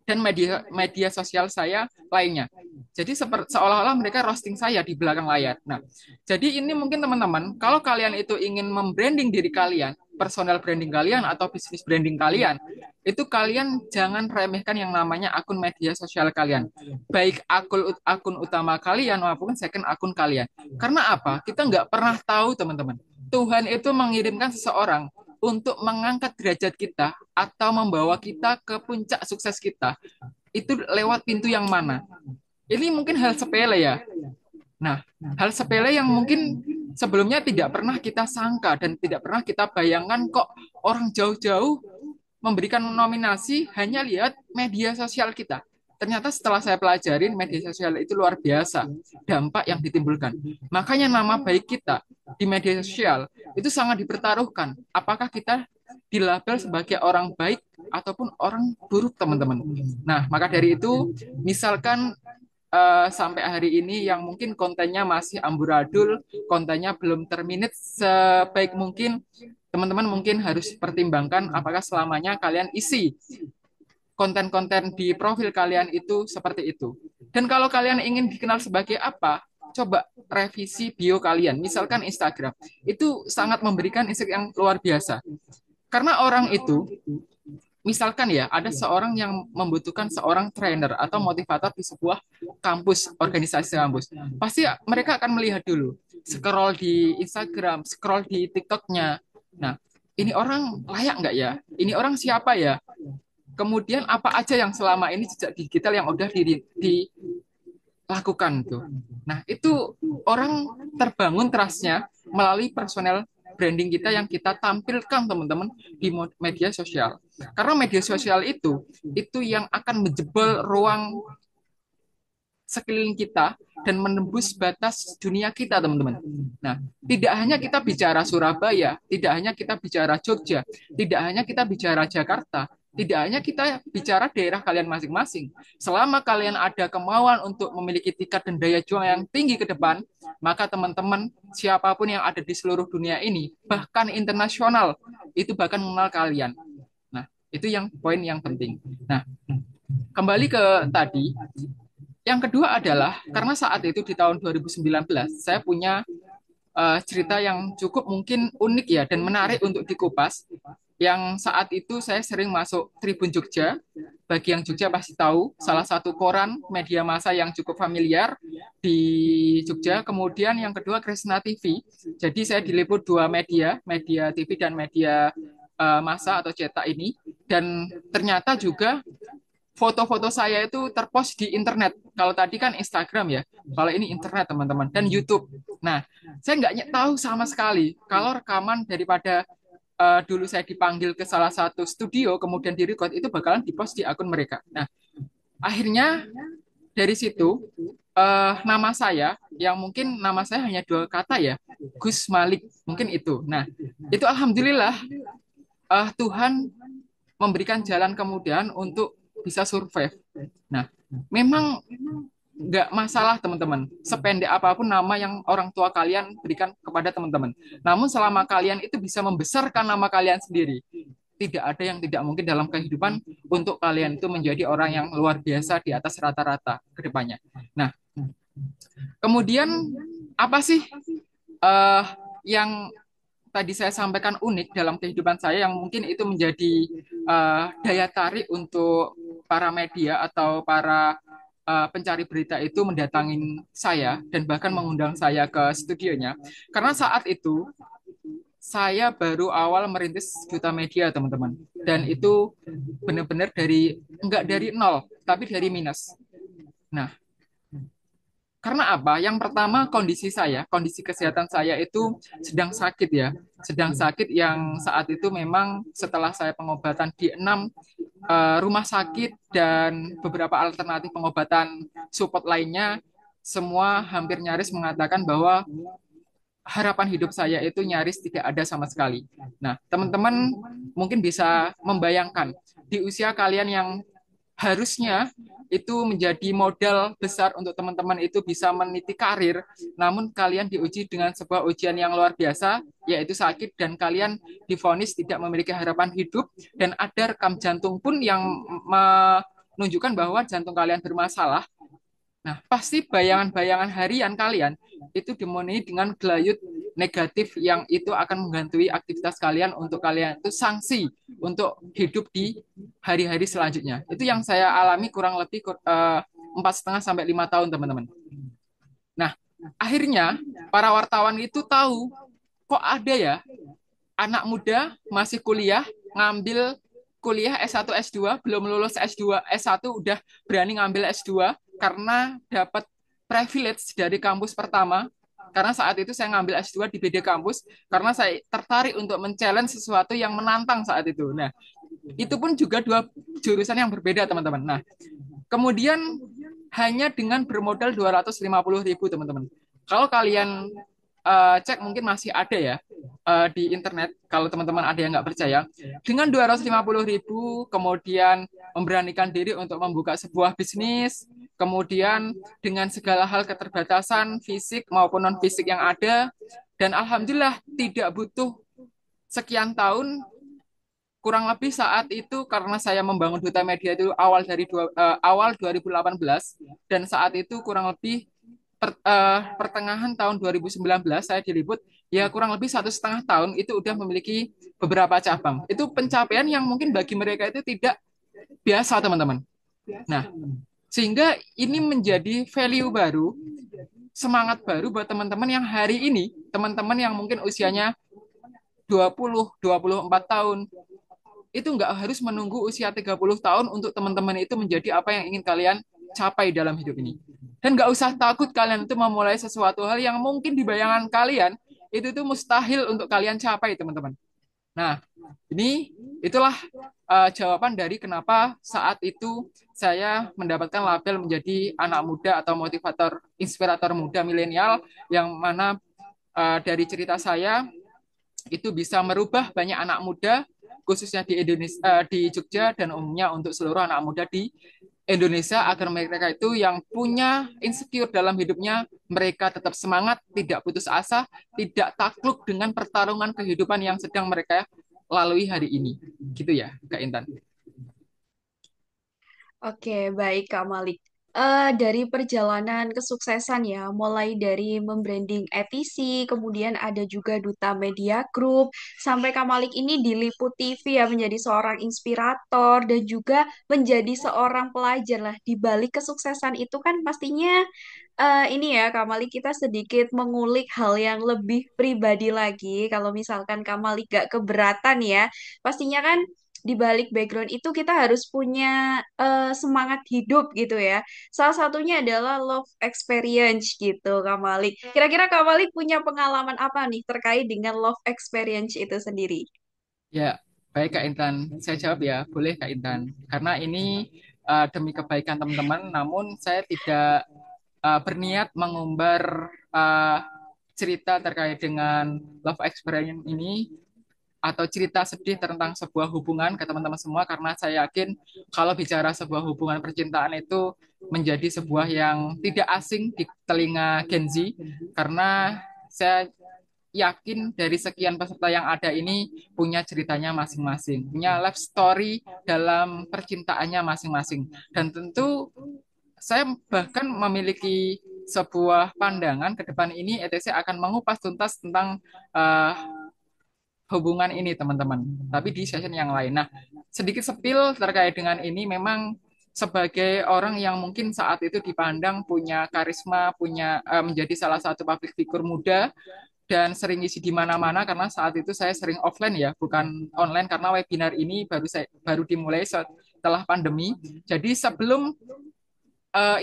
dan media media sosial saya lainnya. Jadi seolah-olah mereka roasting saya di belakang layar. Nah, jadi ini mungkin teman-teman, kalau kalian itu ingin membranding diri kalian, personal branding kalian atau bisnis branding kalian, itu kalian jangan remehkan yang namanya akun media sosial kalian. Baik akun utama kalian maupun second akun kalian. Karena apa? Kita nggak pernah tahu, teman-teman. Tuhan itu mengirimkan seseorang untuk mengangkat derajat kita atau membawa kita ke puncak sukses kita itu lewat pintu yang mana? Ini mungkin hal sepele ya. Nah, hal sepele yang mungkin sebelumnya tidak pernah kita sangka dan tidak pernah kita bayangkan kok orang jauh-jauh memberikan nominasi hanya lihat media sosial kita. Ternyata setelah saya pelajarin media sosial itu luar biasa dampak yang ditimbulkan. Makanya nama baik kita di media sosial itu sangat dipertaruhkan. Apakah kita dilabel sebagai orang baik ataupun orang buruk, teman-teman. Nah, maka dari itu, misalkan sampai hari ini yang mungkin kontennya masih amburadul, kontennya belum terminate sebaik mungkin, teman-teman mungkin harus pertimbangkan apakah selamanya kalian isi konten-konten di profil kalian itu seperti itu. Dan kalau kalian ingin dikenal sebagai apa, coba revisi bio kalian. Misalkan Instagram, itu sangat memberikan insight yang luar biasa. Karena orang itu, misalkan ya, ada seorang yang membutuhkan seorang trainer atau motivator di sebuah kampus, organisasi kampus. Pasti mereka akan melihat dulu, scroll di Instagram, scroll di TikToknya. Nah, ini orang layak nggak ya? Ini orang siapa ya? Kemudian apa aja yang selama ini jejak digital yang udah dilakukan tuh. Nah, itu orang terbangun trustnya melalui personal branding kita yang kita tampilkan teman-teman di media sosial. Karena media sosial itu yang akan menjebol ruang sekeliling kita dan menembus batas dunia kita, teman-teman. Nah, tidak hanya kita bicara Surabaya, tidak hanya kita bicara Jogja, tidak hanya kita bicara Jakarta, tidak hanya kita bicara daerah kalian masing-masing. Selama kalian ada kemauan untuk memiliki tiket dan daya juang yang tinggi ke depan, maka teman-teman, siapapun yang ada di seluruh dunia ini, bahkan internasional, itu bahkan mengenal kalian. Nah, itu yang poin yang penting. Nah, kembali ke tadi, yang kedua adalah karena saat itu di tahun 2019 saya punya cerita yang cukup mungkin unik ya dan menarik untuk dikupas. Yang saat itu saya sering masuk Tribun Jogja. Bagi yang Jogja pasti tahu, salah satu koran media massa yang cukup familiar di Jogja. Kemudian yang kedua Kresna TV. Jadi saya diliput dua media, media TV dan media massa atau cetak ini. Dan ternyata juga foto-foto saya itu terpost di internet. Kalau tadi kan Instagram ya, kalau ini internet teman-teman dan YouTube. Nah, saya nggak tahu sama sekali kalau rekaman daripada dulu saya dipanggil ke salah satu studio kemudian direcord itu bakalan dipost di akun mereka. Nah, akhirnya dari situ nama saya yang mungkin nama saya hanya dua kata ya, Gus Malik mungkin itu. Nah, itu alhamdulillah Tuhan memberikan jalan kemudian untuk bisa survive. Nah, memang nggak masalah teman-teman, sependek apapun nama yang orang tua kalian berikan kepada teman-teman. Namun selama kalian itu bisa membesarkan nama kalian sendiri, tidak ada yang tidak mungkin dalam kehidupan untuk kalian itu menjadi orang yang luar biasa di atas rata-rata ke depannya. Nah, kemudian apa sih eh yang tadi saya sampaikan unik dalam kehidupan saya yang mungkin itu menjadi daya tarik untuk para media atau para pencari berita itu mendatangin saya dan bahkan mengundang saya ke studionya. Karena saat itu saya baru awal merintis Duta Media, teman-teman. Dan itu benar-benar enggak dari nol, tapi dari minus. Nah, karena apa? Yang pertama kondisi saya, kondisi kesehatan saya itu sedang sakit ya. Sedang sakit yang saat itu memang setelah saya pengobatan di 6 rumah sakit dan beberapa alternatif pengobatan support lainnya, semua hampir nyaris mengatakan bahwa harapan hidup saya itu nyaris tidak ada sama sekali. Nah, teman-teman mungkin bisa membayangkan di usia kalian yang harusnya itu menjadi modal besar untuk teman-teman itu bisa meniti karir, namun kalian diuji dengan sebuah ujian yang luar biasa, yaitu sakit dan kalian divonis tidak memiliki harapan hidup dan ada rekam jantung pun yang menunjukkan bahwa jantung kalian bermasalah. Nah, pasti bayangan-bayangan harian kalian itu dimenuhi dengan gelayut negatif yang itu akan menghantui aktivitas kalian untuk kalian itu sanksi untuk hidup di hari-hari selanjutnya. Itu yang saya alami kurang lebih 4,5 sampai 5 tahun, teman-teman. Nah, akhirnya para wartawan itu tahu kok ada ya anak muda masih kuliah ngambil kuliah S1 S2 belum lulus S2 S1 udah berani ngambil S2 karena dapat privilege dari kampus pertama karena saat itu saya ngambil S2 di beda kampus karena saya tertarik untuk men-challenge sesuatu yang menantang saat itu. Nah, itu pun juga dua jurusan yang berbeda, teman-teman. Nah, kemudian hanya dengan bermodal 250.000, teman-teman. Kalau kalian cek mungkin masih ada ya di internet kalau teman-teman ada yang nggak percaya dengan 250.000 kemudian memberanikan diri untuk membuka sebuah bisnis kemudian dengan segala hal keterbatasan fisik maupun non fisik yang ada dan alhamdulillah tidak butuh sekian tahun kurang lebih saat itu karena saya membangun Duta Media itu awal 2018 dan saat itu kurang lebih pertengahan tahun 2019 saya diliput, ya kurang lebih 1,5 tahun itu udah memiliki beberapa cabang. Itu pencapaian yang mungkin bagi mereka itu tidak biasa, teman-teman. Nah, sehingga ini menjadi value baru, semangat baru buat teman-teman yang hari ini, teman-teman yang mungkin usianya 20, 24 tahun, itu nggak harus menunggu usia 30 tahun untuk teman-teman itu menjadi apa yang ingin kalian capai dalam hidup ini. Dan nggak usah takut kalian itu memulai sesuatu hal yang mungkin di bayangan kalian itu tuh mustahil untuk kalian capai, teman-teman. Nah, ini itulah jawaban dari kenapa saat itu saya mendapatkan label menjadi anak muda atau motivator, inspirator muda milenial, yang mana dari cerita saya itu bisa merubah banyak anak muda, khususnya di Indonesia, di Jogja, dan umumnya untuk seluruh anak muda di Indonesia, agar mereka itu yang punya insecure dalam hidupnya, mereka tetap semangat, tidak putus asa, tidak takluk dengan pertarungan kehidupan yang sedang mereka lalui hari ini. Gitu ya, Kak Intan. Oke, baik Kak Malik. Dari perjalanan kesuksesan ya, mulai dari membranding ETC, kemudian ada juga Duta Media Group, sampai Kak Malik ini diliput TV ya menjadi seorang inspirator dan juga menjadi seorang pelajar lah. Di balik kesuksesan itu kan pastinya ini ya Kak Malik, kita sedikit mengulik hal yang lebih pribadi lagi. Kalau misalkan Kak Malik gak keberatan ya, pastinya kan di balik background itu kita harus punya semangat hidup gitu ya. Salah satunya adalah love experience gitu, Kak Malik. Kira-kira Kak Malik punya pengalaman apa nih terkait dengan love experience itu sendiri? Ya, baik Kak Intan. Saya jawab ya, boleh Kak Intan. Karena ini demi kebaikan teman-teman, namun saya tidak berniat mengumbar uh, cerita terkait dengan love experience ini atau cerita sedih tentang sebuah hubungan ke teman-teman semua, karena saya yakin kalau bicara sebuah hubungan percintaan itu menjadi sebuah yang tidak asing di telinga Gen Z, karena saya yakin dari sekian peserta yang ada ini punya ceritanya masing-masing, punya life story dalam percintaannya masing-masing. Dan tentu saya bahkan memiliki sebuah pandangan ke depan ini ETC akan mengupas tuntas tentang uh, hubungan ini, teman-teman. Tapi di session yang lain. Nah, sedikit sepil terkait dengan ini, memang sebagai orang yang mungkin saat itu dipandang punya karisma, punya menjadi salah satu public figure muda dan sering isi di mana-mana, karena saat itu saya sering offline ya, bukan online, karena webinar ini baru dimulai setelah pandemi. Jadi sebelum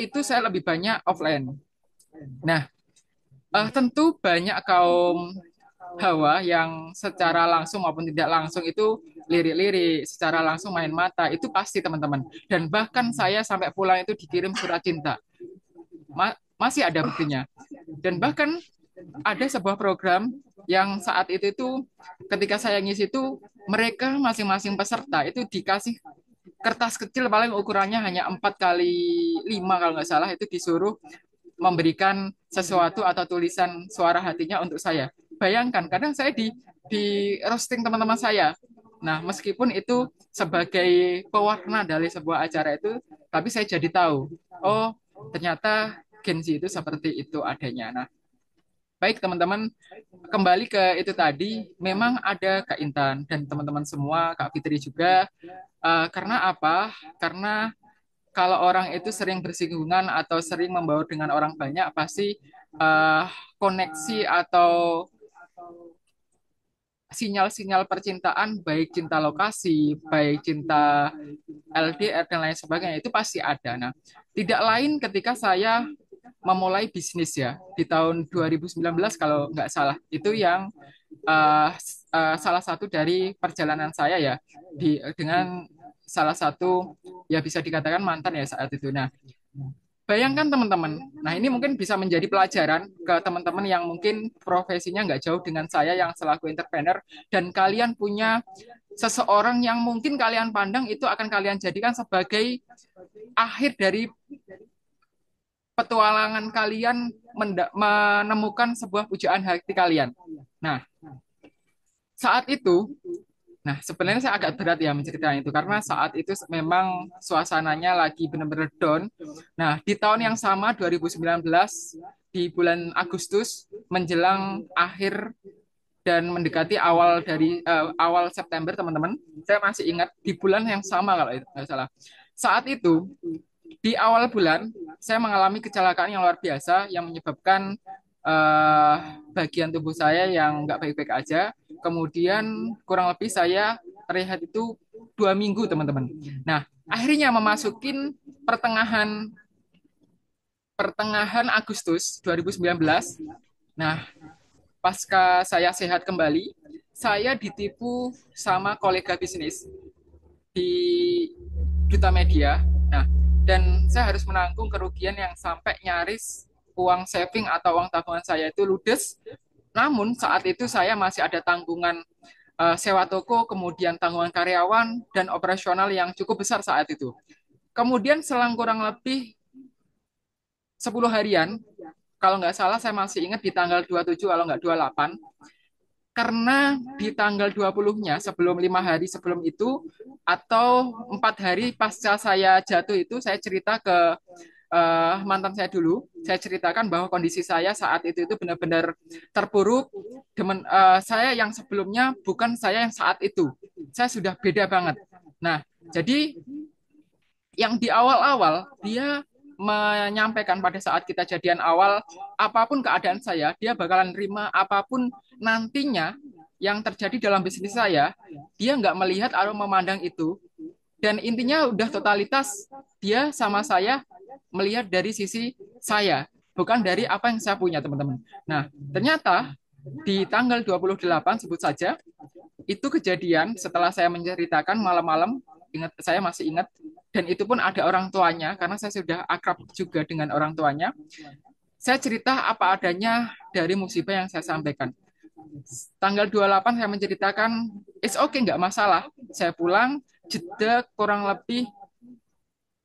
itu saya lebih banyak offline. Nah, tentu banyak kaum Hawa yang secara langsung maupun tidak langsung itu lirik-lirik, secara langsung main mata, itu pasti, teman-teman. Dan bahkan saya sampai pulang itu dikirim surat cinta. Masih ada buktinya. Dan bahkan ada sebuah program yang saat itu ketika saya ngisi itu, mereka masing-masing peserta itu dikasih kertas kecil, paling ukurannya hanya 4 kali 5 kalau nggak salah, itu disuruh memberikan sesuatu atau tulisan suara hatinya untuk saya. Bayangkan, kadang saya di roasting teman-teman saya. Nah, meskipun itu sebagai pewarna dari sebuah acara itu, tapi saya jadi tahu, oh ternyata Gen Z itu seperti itu adanya. Nah, baik teman-teman, kembali ke itu tadi, memang ada Kak Intan dan teman-teman semua, Kak Fitri juga. Karena apa? Karena kalau orang itu sering bersinggungan atau sering membaur dengan orang banyak, pasti eh, koneksi atau sinyal-sinyal percintaan, baik cinta lokasi, baik cinta LDR dan lain sebagainya, itu pasti ada. Nah, tidak lain ketika saya memulai bisnis ya di tahun 2019 kalau nggak salah, itu yang eh, salah satu dari perjalanan saya ya dengan salah satu, ya bisa dikatakan mantan ya saat itu. Nah, bayangkan teman-teman, nah ini mungkin bisa menjadi pelajaran ke teman-teman yang mungkin profesinya nggak jauh dengan saya yang selaku entrepreneur, dan kalian punya seseorang yang mungkin kalian pandang itu akan kalian jadikan sebagai akhir dari petualangan kalian menemukan sebuah pujaan hati kalian. Nah, saat itu Nah, sebenarnya saya agak berat ya menceritakan itu karena saat itu memang suasananya lagi benar-benar down. Nah, di tahun yang sama 2019 di bulan Agustus menjelang akhir dan mendekati awal September, teman-teman. Saya masih ingat di bulan yang sama kalau itu nggak salah. Saat itu di awal bulan saya mengalami kecelakaan yang luar biasa yang menyebabkan eh, bagian tubuh saya yang nggak baik-baik aja. Kemudian kurang lebih saya terlihat itu 2 minggu, teman-teman. Nah, akhirnya memasukin pertengahan pertengahan Agustus 2019. Nah, pasca saya sehat kembali, saya ditipu sama kolega bisnis di Duta Media. Nah, dan saya harus menanggung kerugian yang sampai nyaris uang saving atau uang tabungan saya itu ludes. Namun saat itu saya masih ada tanggungan sewa toko, kemudian tanggungan karyawan dan operasional yang cukup besar saat itu. Kemudian selang kurang lebih 10 harian, kalau nggak salah saya masih ingat di tanggal 27 kalau nggak 28, karena di tanggal 20-nya sebelum 5 hari sebelum itu atau 4 hari pasca saya jatuh itu saya cerita ke mantan saya dulu. Saya ceritakan bahwa kondisi saya saat itu benar-benar terpuruk. Saya yang sebelumnya bukan saya yang saat itu. Saya sudah beda banget. Nah, jadi yang di awal-awal dia menyampaikan pada saat kita jadian awal, apapun keadaan saya, dia bakalan terima apapun nantinya yang terjadi dalam bisnis saya, dia nggak melihat atau memandang itu. Dan intinya udah totalitas dia sama saya melihat dari sisi saya, bukan dari apa yang saya punya, teman-teman. Nah, ternyata di tanggal 28 sebut saja, itu kejadian setelah saya menceritakan malam-malam, ingat saya masih ingat, dan itu pun ada orang tuanya karena saya sudah akrab juga dengan orang tuanya. Saya cerita apa adanya dari musibah yang saya sampaikan. Tanggal 28 saya menceritakan, it's okay, nggak masalah. Saya pulang, jeda kurang lebih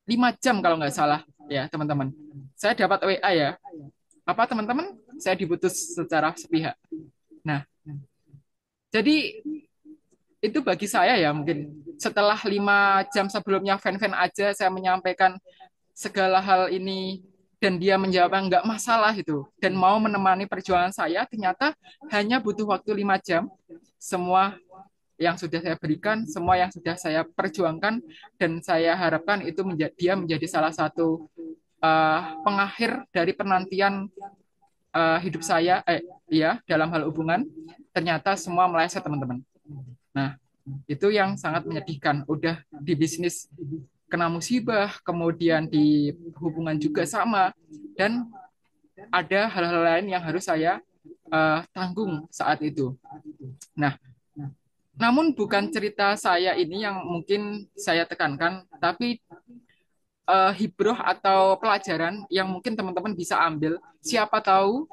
5 jam kalau nggak salah, ya teman-teman. Saya dapat WA ya, apa teman-teman, saya diputus secara sepihak. Nah, jadi itu bagi saya ya mungkin setelah 5 jam sebelumnya fan-fan aja saya menyampaikan segala hal ini dan dia menjawab nggak masalah itu dan mau menemani perjuangan saya, ternyata hanya butuh waktu 5 jam semua yang sudah saya berikan, semua yang sudah saya perjuangkan dan saya harapkan itu dia menjadi salah satu pengakhir dari penantian hidup saya, ya dalam hal hubungan, ternyata semua meleset, teman-teman. Nah, itu yang sangat menyedihkan. Udah di bisnis kena musibah, kemudian di hubungan juga sama, dan ada hal-hal lain yang harus saya tanggung saat itu. Nah, namun bukan cerita saya ini yang mungkin saya tekankan, tapi hibroh atau pelajaran yang mungkin teman-teman bisa ambil. Siapa tahu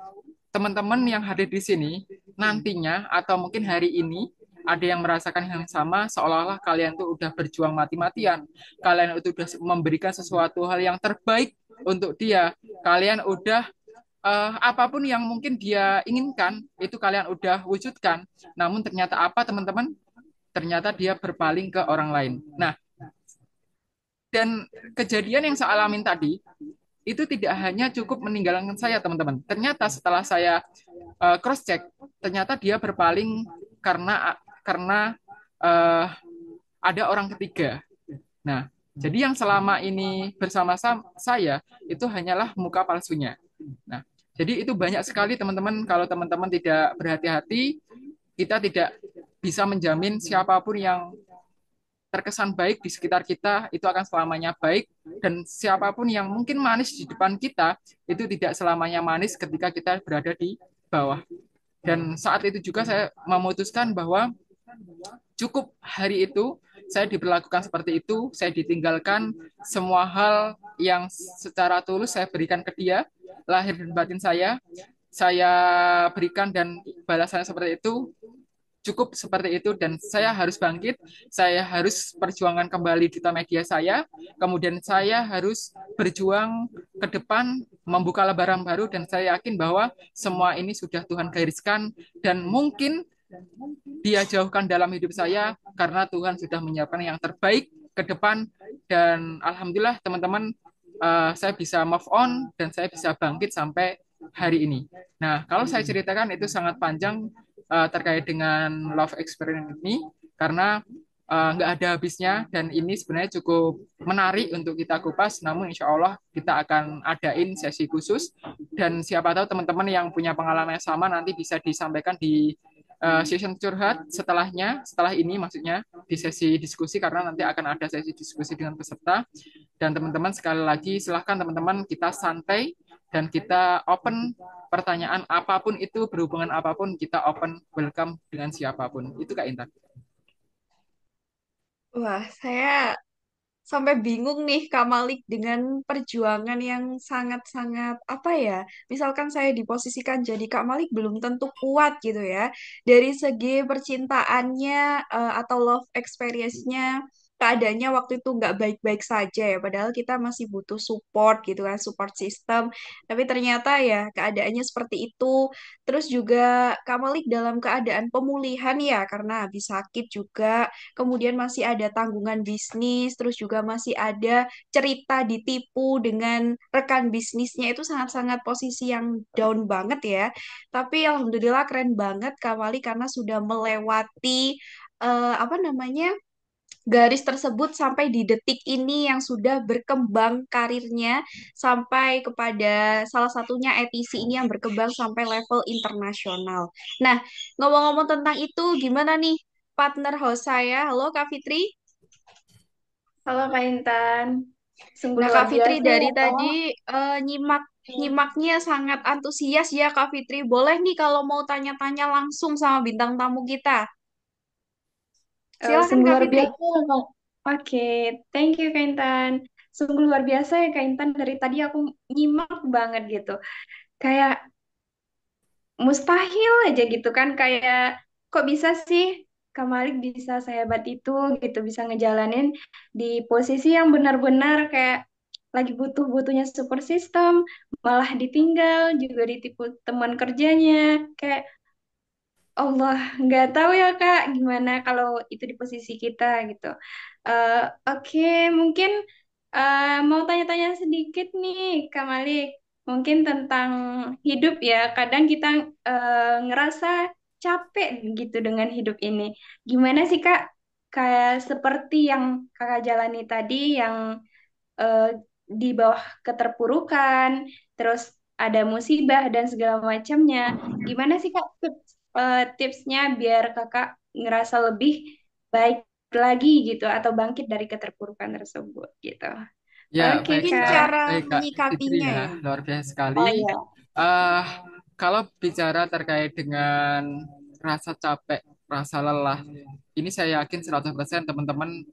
teman-teman yang hadir di sini nantinya atau mungkin hari ini ada yang merasakan yang sama seolah-olah kalian tuh udah berjuang mati-matian. Kalian itu udah memberikan sesuatu hal yang terbaik untuk dia. Kalian udah apapun yang mungkin dia inginkan itu kalian udah wujudkan. Namun ternyata apa, teman-teman? Ternyata dia berpaling ke orang lain. Nah, dan kejadian yang saya alamin tadi itu tidak hanya cukup meninggalkan saya, teman-teman. Ternyata setelah saya cross check, ternyata dia berpaling karena uh, ada orang ketiga. Nah, jadi yang selama ini bersama saya itu hanyalah muka palsunya. Nah, jadi itu banyak sekali, teman-teman. Kalau teman-teman tidak berhati-hati, kita tidak bisa menjamin siapapun yang terkesan baik di sekitar kita itu akan selamanya baik, dan siapapun yang mungkin manis di depan kita itu tidak selamanya manis ketika kita berada di bawah. Dan saat itu juga saya memutuskan bahwa cukup hari itu saya diperlakukan seperti itu, saya ditinggalkan semua hal yang secara tulus saya berikan ke dia, lahir dan batin saya berikan dan balasannya seperti itu, cukup seperti itu, dan saya harus bangkit, saya harus perjuangkan kembali duta media saya, kemudian saya harus berjuang ke depan, membuka lembaran baru, dan saya yakin bahwa semua ini sudah Tuhan gariskan, dan mungkin dia jauhkan dalam hidup saya karena Tuhan sudah menyiapkan yang terbaik ke depan dan alhamdulillah teman-teman saya bisa move on dan saya bisa bangkit sampai hari ini. Nah, kalau saya ceritakan itu sangat panjang terkait dengan love experience ini karena nggak ada habisnya dan ini sebenarnya cukup menarik untuk kita kupas. Namun insya Allah kita akan adain sesi khusus dan siapa tahu teman-teman yang punya pengalaman yang sama nanti bisa disampaikan di session curhat setelah ini maksudnya di sesi diskusi karena nanti akan ada sesi diskusi dengan peserta dan teman-teman sekali lagi silahkan teman-teman kita santai dan kita open pertanyaan apapun itu berhubungan apapun kita open welcome dengan siapapun itu Kak Intan. Wah, saya sampai bingung nih Kak Malik dengan perjuangan yang sangat-sangat apa ya? Misalkan saya diposisikan jadi Kak Malik belum tentu kuat gitu ya. Dari segi percintaannya atau love experience-nya, keadaannya waktu itu nggak baik-baik saja ya. Padahal kita masih butuh support gitu kan, support system. Tapi ternyata ya keadaannya seperti itu. Terus juga Kak Malik dalam keadaan pemulihan ya karena habis sakit juga kemudian masih ada tanggungan bisnis, terus juga masih ada cerita ditipu dengan rekan bisnisnya itu sangat-sangat posisi yang down banget ya. Tapi alhamdulillah keren banget Kak Wali karena sudah melewati apa namanya garis tersebut sampai di detik ini yang sudah berkembang karirnya sampai kepada salah satunya ETC ini yang berkembang sampai level internasional. Nah, ngomong-ngomong tentang itu, gimana nih partner host saya? Halo Kak Fitri. Halo Kak Intan, sungguh Nah, luar Kak Fitri biasa dari ya tadi Kak. nyimaknya sangat antusias ya Kak Fitri. Boleh nih kalau mau tanya-tanya langsung sama bintang tamu kita. Silakan Sungguh Kak luar Fitri. biasa ya Kak. Oke, thank you Kak Intan. Sungguh luar biasa ya Kak Intan, dari tadi aku nyimak banget gitu. Kayak mustahil aja gitu kan, kayak kok bisa sih Kak Malik bisa sehebat itu gitu, bisa ngejalanin di posisi yang benar-benar kayak lagi butuh-butuhnya super system, malah ditinggal, juga ditipu teman kerjanya. Kayak Allah, nggak tahu ya Kak, gimana kalau itu di posisi kita gitu. Eh, oke, mungkin mau tanya-tanya sedikit nih Kak Malik, mungkin tentang hidup ya. Kadang kita ngerasa capek gitu dengan hidup ini. Gimana sih Kak? Kayak seperti yang Kakak jalani tadi, yang eh, di bawah keterpurukan, terus ada musibah dan segala macamnya. Gimana sih Kak tipsnya biar Kakak ngerasa lebih baik lagi gitu atau bangkit dari keterpurukan tersebut gitu. Ya, Oke baik, Mungkin Kak. cara baik Kak Fitri menyikapinya ya, ya. luar biasa sekali. Oh iya. eh Kalau bicara terkait dengan rasa capek, rasa lelah, ini saya yakin 100% teman-teman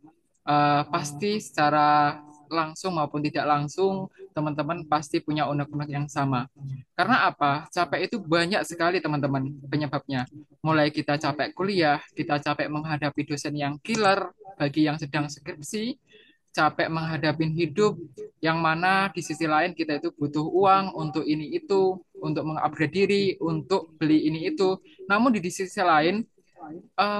pasti secara langsung maupun tidak langsung, teman-teman pasti punya unek-unek yang sama. Karena apa? Capek itu banyak sekali teman-teman penyebabnya. Mulai kita capek kuliah, kita capek menghadapi dosen yang killer bagi yang sedang skripsi, capek menghadapi hidup yang mana di sisi lain kita itu butuh uang untuk ini itu, untuk mengupgrade diri, untuk beli ini itu. Namun di sisi lain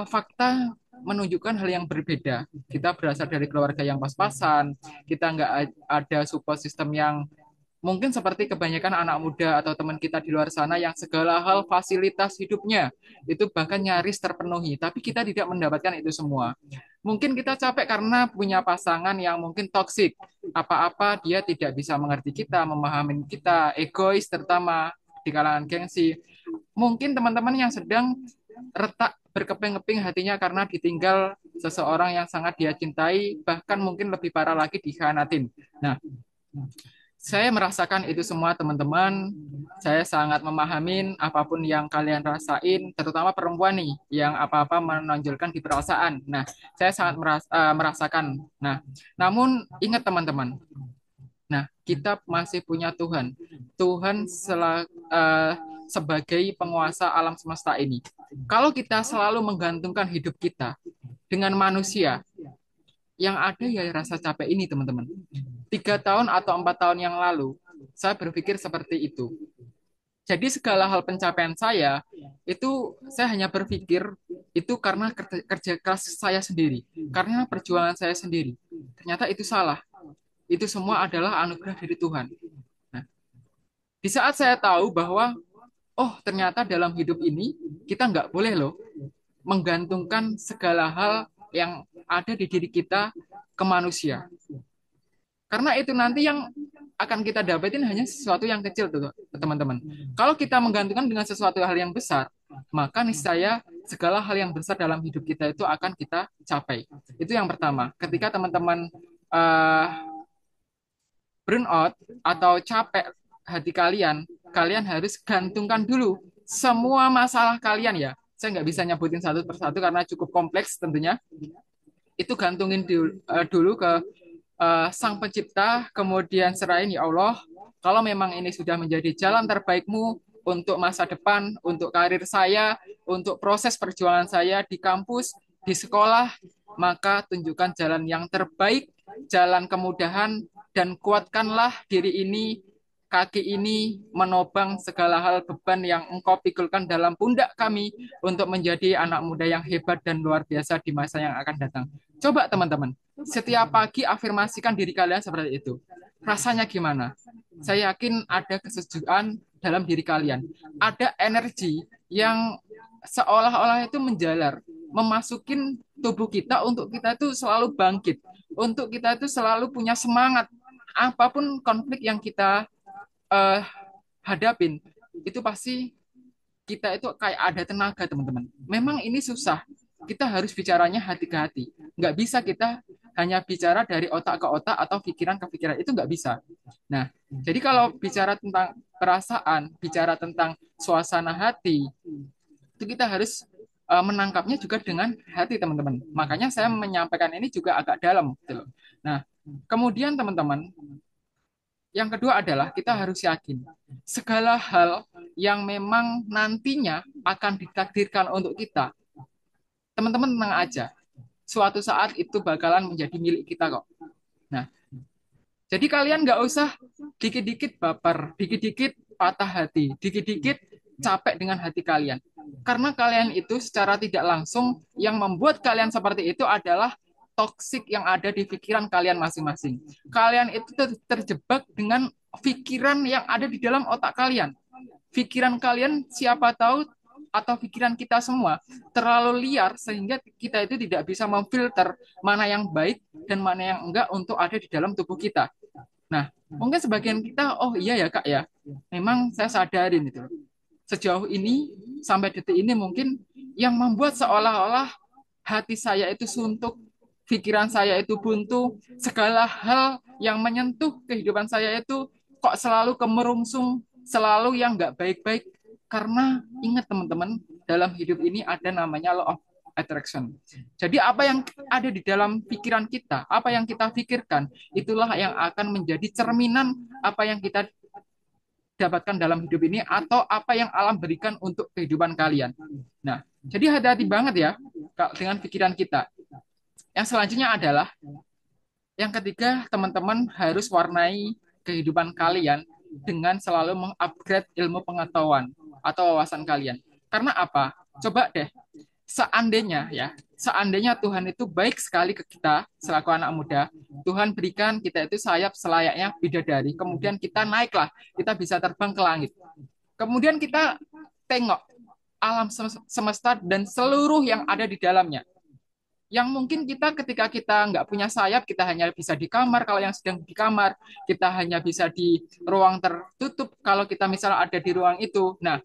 fakta menunjukkan hal yang berbeda. Kita berasal dari keluarga yang pas-pasan, kita nggak ada support system yang mungkin seperti kebanyakan anak muda atau teman kita di luar sana yang segala hal fasilitas hidupnya itu bahkan nyaris terpenuhi, tapi kita tidak mendapatkan itu semua. Mungkin kita capek karena punya pasangan yang mungkin toksik. Apa-apa dia tidak bisa mengerti kita, memahami kita, egois terutama di kalangan gengsi. Mungkin teman-teman yang sedang retak berkeping-keping hatinya karena ditinggal seseorang yang sangat dia cintai, bahkan mungkin lebih parah lagi dikhianatin. Nah, saya merasakan itu semua teman-teman. Saya sangat memahamin apapun yang kalian rasain, terutama perempuan nih yang apa-apa menonjolkan di perasaan. Nah, saya sangat merasakan. Nah, namun ingat teman-teman. Nah, kita masih punya Tuhan. Tuhan sebagai penguasa alam semesta ini. Kalau kita selalu menggantungkan hidup kita dengan manusia, yang ada ya rasa capek ini teman-teman. 3 tahun atau 4 tahun yang lalu, saya berpikir seperti itu. Jadi segala hal pencapaian saya, itu saya hanya berpikir itu karena kerja keras saya sendiri, karena perjuangan saya sendiri. Ternyata itu salah. Itu semua adalah anugerah dari Tuhan. Nah, di saat saya tahu bahwa, oh ternyata dalam hidup ini kita nggak boleh loh menggantungkan segala hal yang ada di diri kita ke manusia. Karena itu nanti yang akan kita dapetin hanya sesuatu yang kecil tuh, teman-teman. Kalau kita menggantungkan dengan sesuatu hal yang besar, maka niscaya segala hal yang besar dalam hidup kita itu akan kita capai. Itu yang pertama. Ketika teman-teman uh, burnout atau capek hati kalian, kalian harus gantungkan dulu semua masalah kalian ya. Saya nggak bisa nyebutin satu persatu karena cukup kompleks tentunya. Itu gantungin dulu ke Sang Pencipta, kemudian serahin ya Allah, kalau memang ini sudah menjadi jalan terbaikmu untuk masa depan, untuk karir saya, untuk proses perjuangan saya di kampus, di sekolah, maka tunjukkan jalan yang terbaik, jalan kemudahan, dan kuatkanlah diri ini, kaki ini menopang segala hal beban yang engkau pikulkan dalam pundak kami untuk menjadi anak muda yang hebat dan luar biasa di masa yang akan datang. Coba teman-teman, setiap pagi afirmasikan diri kalian seperti itu. Rasanya gimana? Saya yakin ada kesejukan dalam diri kalian. Ada energi yang seolah-olah itu menjalar, memasukin tubuh kita untuk kita itu selalu bangkit, untuk kita itu selalu punya semangat. Apapun konflik yang kita eh, hadapin, itu pasti kita itu kayak ada tenaga, teman-teman. Memang ini susah. Kita harus bicaranya hati ke hati. Nggak bisa kita hanya bicara dari otak ke otak atau pikiran ke pikiran. Itu nggak bisa. Nah, jadi kalau bicara tentang perasaan, bicara tentang suasana hati, itu kita harus menangkapnya juga dengan hati, teman-teman. Makanya saya menyampaikan ini juga agak dalam. Gitu loh. Nah, kemudian teman-teman, yang kedua adalah kita harus yakin segala hal yang memang nantinya akan ditakdirkan untuk kita, teman-teman tenang aja. Suatu saat itu bakalan menjadi milik kita kok. Nah, jadi kalian nggak usah dikit-dikit baper, dikit-dikit patah hati, dikit-dikit capek dengan hati kalian. Karena kalian itu secara tidak langsung yang membuat kalian seperti itu adalah toksik yang ada di pikiran kalian masing-masing. Kalian itu terjebak dengan pikiran yang ada di dalam otak kalian. Pikiran kalian siapa tahu atau pikiran kita semua terlalu liar sehingga kita itu tidak bisa memfilter mana yang baik dan mana yang enggak untuk ada di dalam tubuh kita. Nah, mungkin sebagian kita, oh iya ya Kak ya, memang saya sadarin itu. Sejauh ini, sampai detik ini mungkin yang membuat seolah-olah hati saya itu suntuk, pikiran saya itu buntu, segala hal yang menyentuh kehidupan saya itu kok selalu kemerungsung, selalu yang nggak baik-baik. Karena ingat teman-teman, dalam hidup ini ada namanya law of attraction. Jadi apa yang ada di dalam pikiran kita, apa yang kita pikirkan, itulah yang akan menjadi cerminan apa yang kita dapatkan dalam hidup ini atau apa yang alam berikan untuk kehidupan kalian. Nah, jadi hati-hati banget ya dengan pikiran kita. Yang selanjutnya adalah yang ketiga, teman-teman harus warnai kehidupan kalian dengan selalu mengupgrade ilmu pengetahuan atau wawasan kalian. Karena apa? Coba deh, seandainya ya, seandainya Tuhan itu baik sekali ke kita selaku anak muda, Tuhan berikan kita itu sayap selayaknya bidadari, kemudian kita naiklah, kita bisa terbang ke langit. Kemudian kita tengok alam semesta dan seluruh yang ada di dalamnya yang mungkin kita ketika kita nggak punya sayap, kita hanya bisa di kamar. Kalau yang sedang di kamar, kita hanya bisa di ruang tertutup. Kalau kita misalnya ada di ruang itu, nah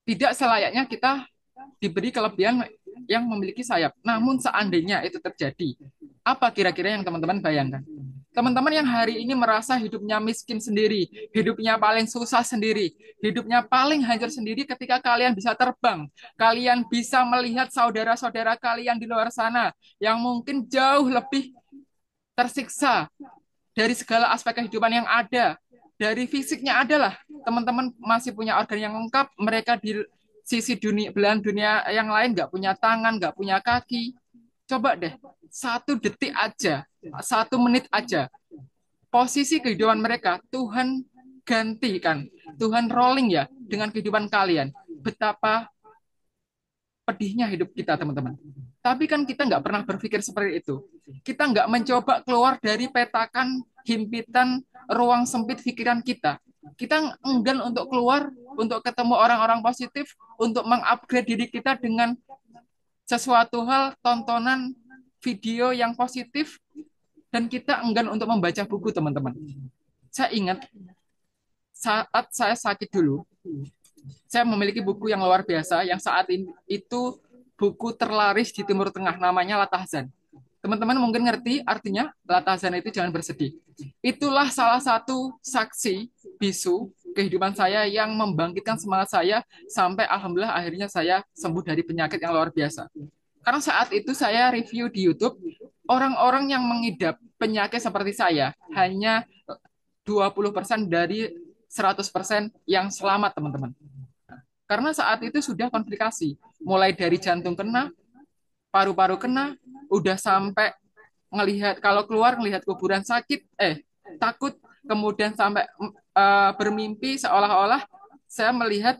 tidak selayaknya kita diberi kelebihan yang memiliki sayap. Namun seandainya itu terjadi, apa kira-kira yang teman-teman bayangkan? Teman-teman yang hari ini merasa hidupnya miskin sendiri, hidupnya paling susah sendiri, hidupnya paling hancur sendiri ketika kalian bisa terbang, kalian bisa melihat saudara-saudara kalian di luar sana yang mungkin jauh lebih tersiksa dari segala aspek kehidupan yang ada. Dari fisiknya adalah teman-teman masih punya organ yang lengkap, mereka di sisi dunia belahan dunia yang lain nggak punya tangan, nggak punya kaki. Coba deh, 1 detik aja, 1 menit aja, posisi kehidupan mereka Tuhan gantikan, Tuhan rolling ya dengan kehidupan kalian. Betapa pedihnya hidup kita, teman-teman. Tapi kan kita nggak pernah berpikir seperti itu. Kita nggak mencoba keluar dari petakan, himpitan, ruang sempit pikiran kita. Kita enggan untuk keluar, untuk ketemu orang-orang positif, untuk mengupgrade diri kita dengan sesuatu hal, tontonan, video yang positif, dan kita enggan untuk membaca buku, teman-teman. Saya ingat saat saya sakit dulu, saya memiliki buku yang luar biasa yang saat ini itu buku terlaris di Timur Tengah, namanya Latahzan. Teman-teman mungkin ngerti artinya Latahzan itu jangan bersedih. Itulah salah satu saksi bisu kehidupan saya yang membangkitkan semangat saya sampai alhamdulillah akhirnya saya sembuh dari penyakit yang luar biasa. Karena saat itu saya review di YouTube, orang-orang yang mengidap penyakit seperti saya hanya 20% dari 100% yang selamat, teman-teman. Karena saat itu sudah komplikasi. Mulai dari jantung kena, paru-paru kena, udah sampai ngelihat kalau keluar ngelihat kuburan sakit, takut, kemudian sampai bermimpi seolah-olah saya melihat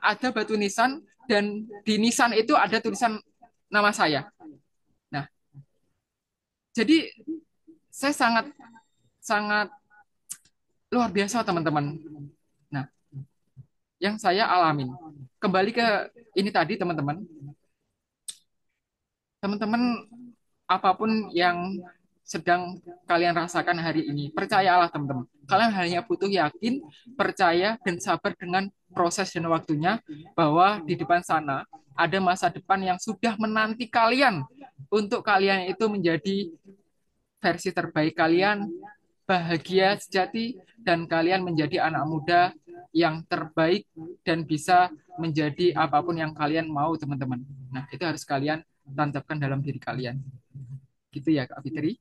ada batu nisan dan di nisan itu ada tulisan nama saya. Nah, jadi saya sangat sangat luar biasa, teman-teman. Nah, yang saya alamin. Kembali ke ini tadi, teman-teman. Teman-teman, apapun yang sedang kalian rasakan hari ini, percayalah, teman-teman. Kalian hanya butuh yakin, percaya, dan sabar dengan proses dan waktunya bahwa di depan sana ada masa depan yang sudah menanti kalian untuk kalian itu menjadi versi terbaik kalian, bahagia sejati, dan kalian menjadi anak muda yang terbaik dan bisa menjadi apapun yang kalian mau, teman-teman. Nah, itu harus kalian tancapkan dalam diri kalian. Gitu ya, Kak Fitri.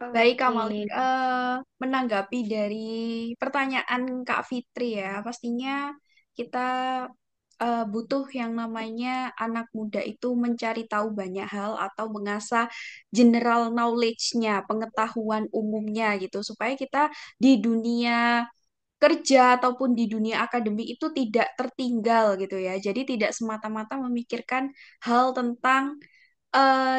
Baik, Kak Oke. Malik, menanggapi dari pertanyaan Kak Fitri ya, pastinya kita butuh yang namanya anak muda itu mencari tahu banyak hal atau mengasah general knowledge-nya, pengetahuan umumnya gitu, supaya kita di dunia kerja ataupun di dunia akademik itu tidak tertinggal gitu ya. Jadi tidak semata-mata memikirkan hal tentang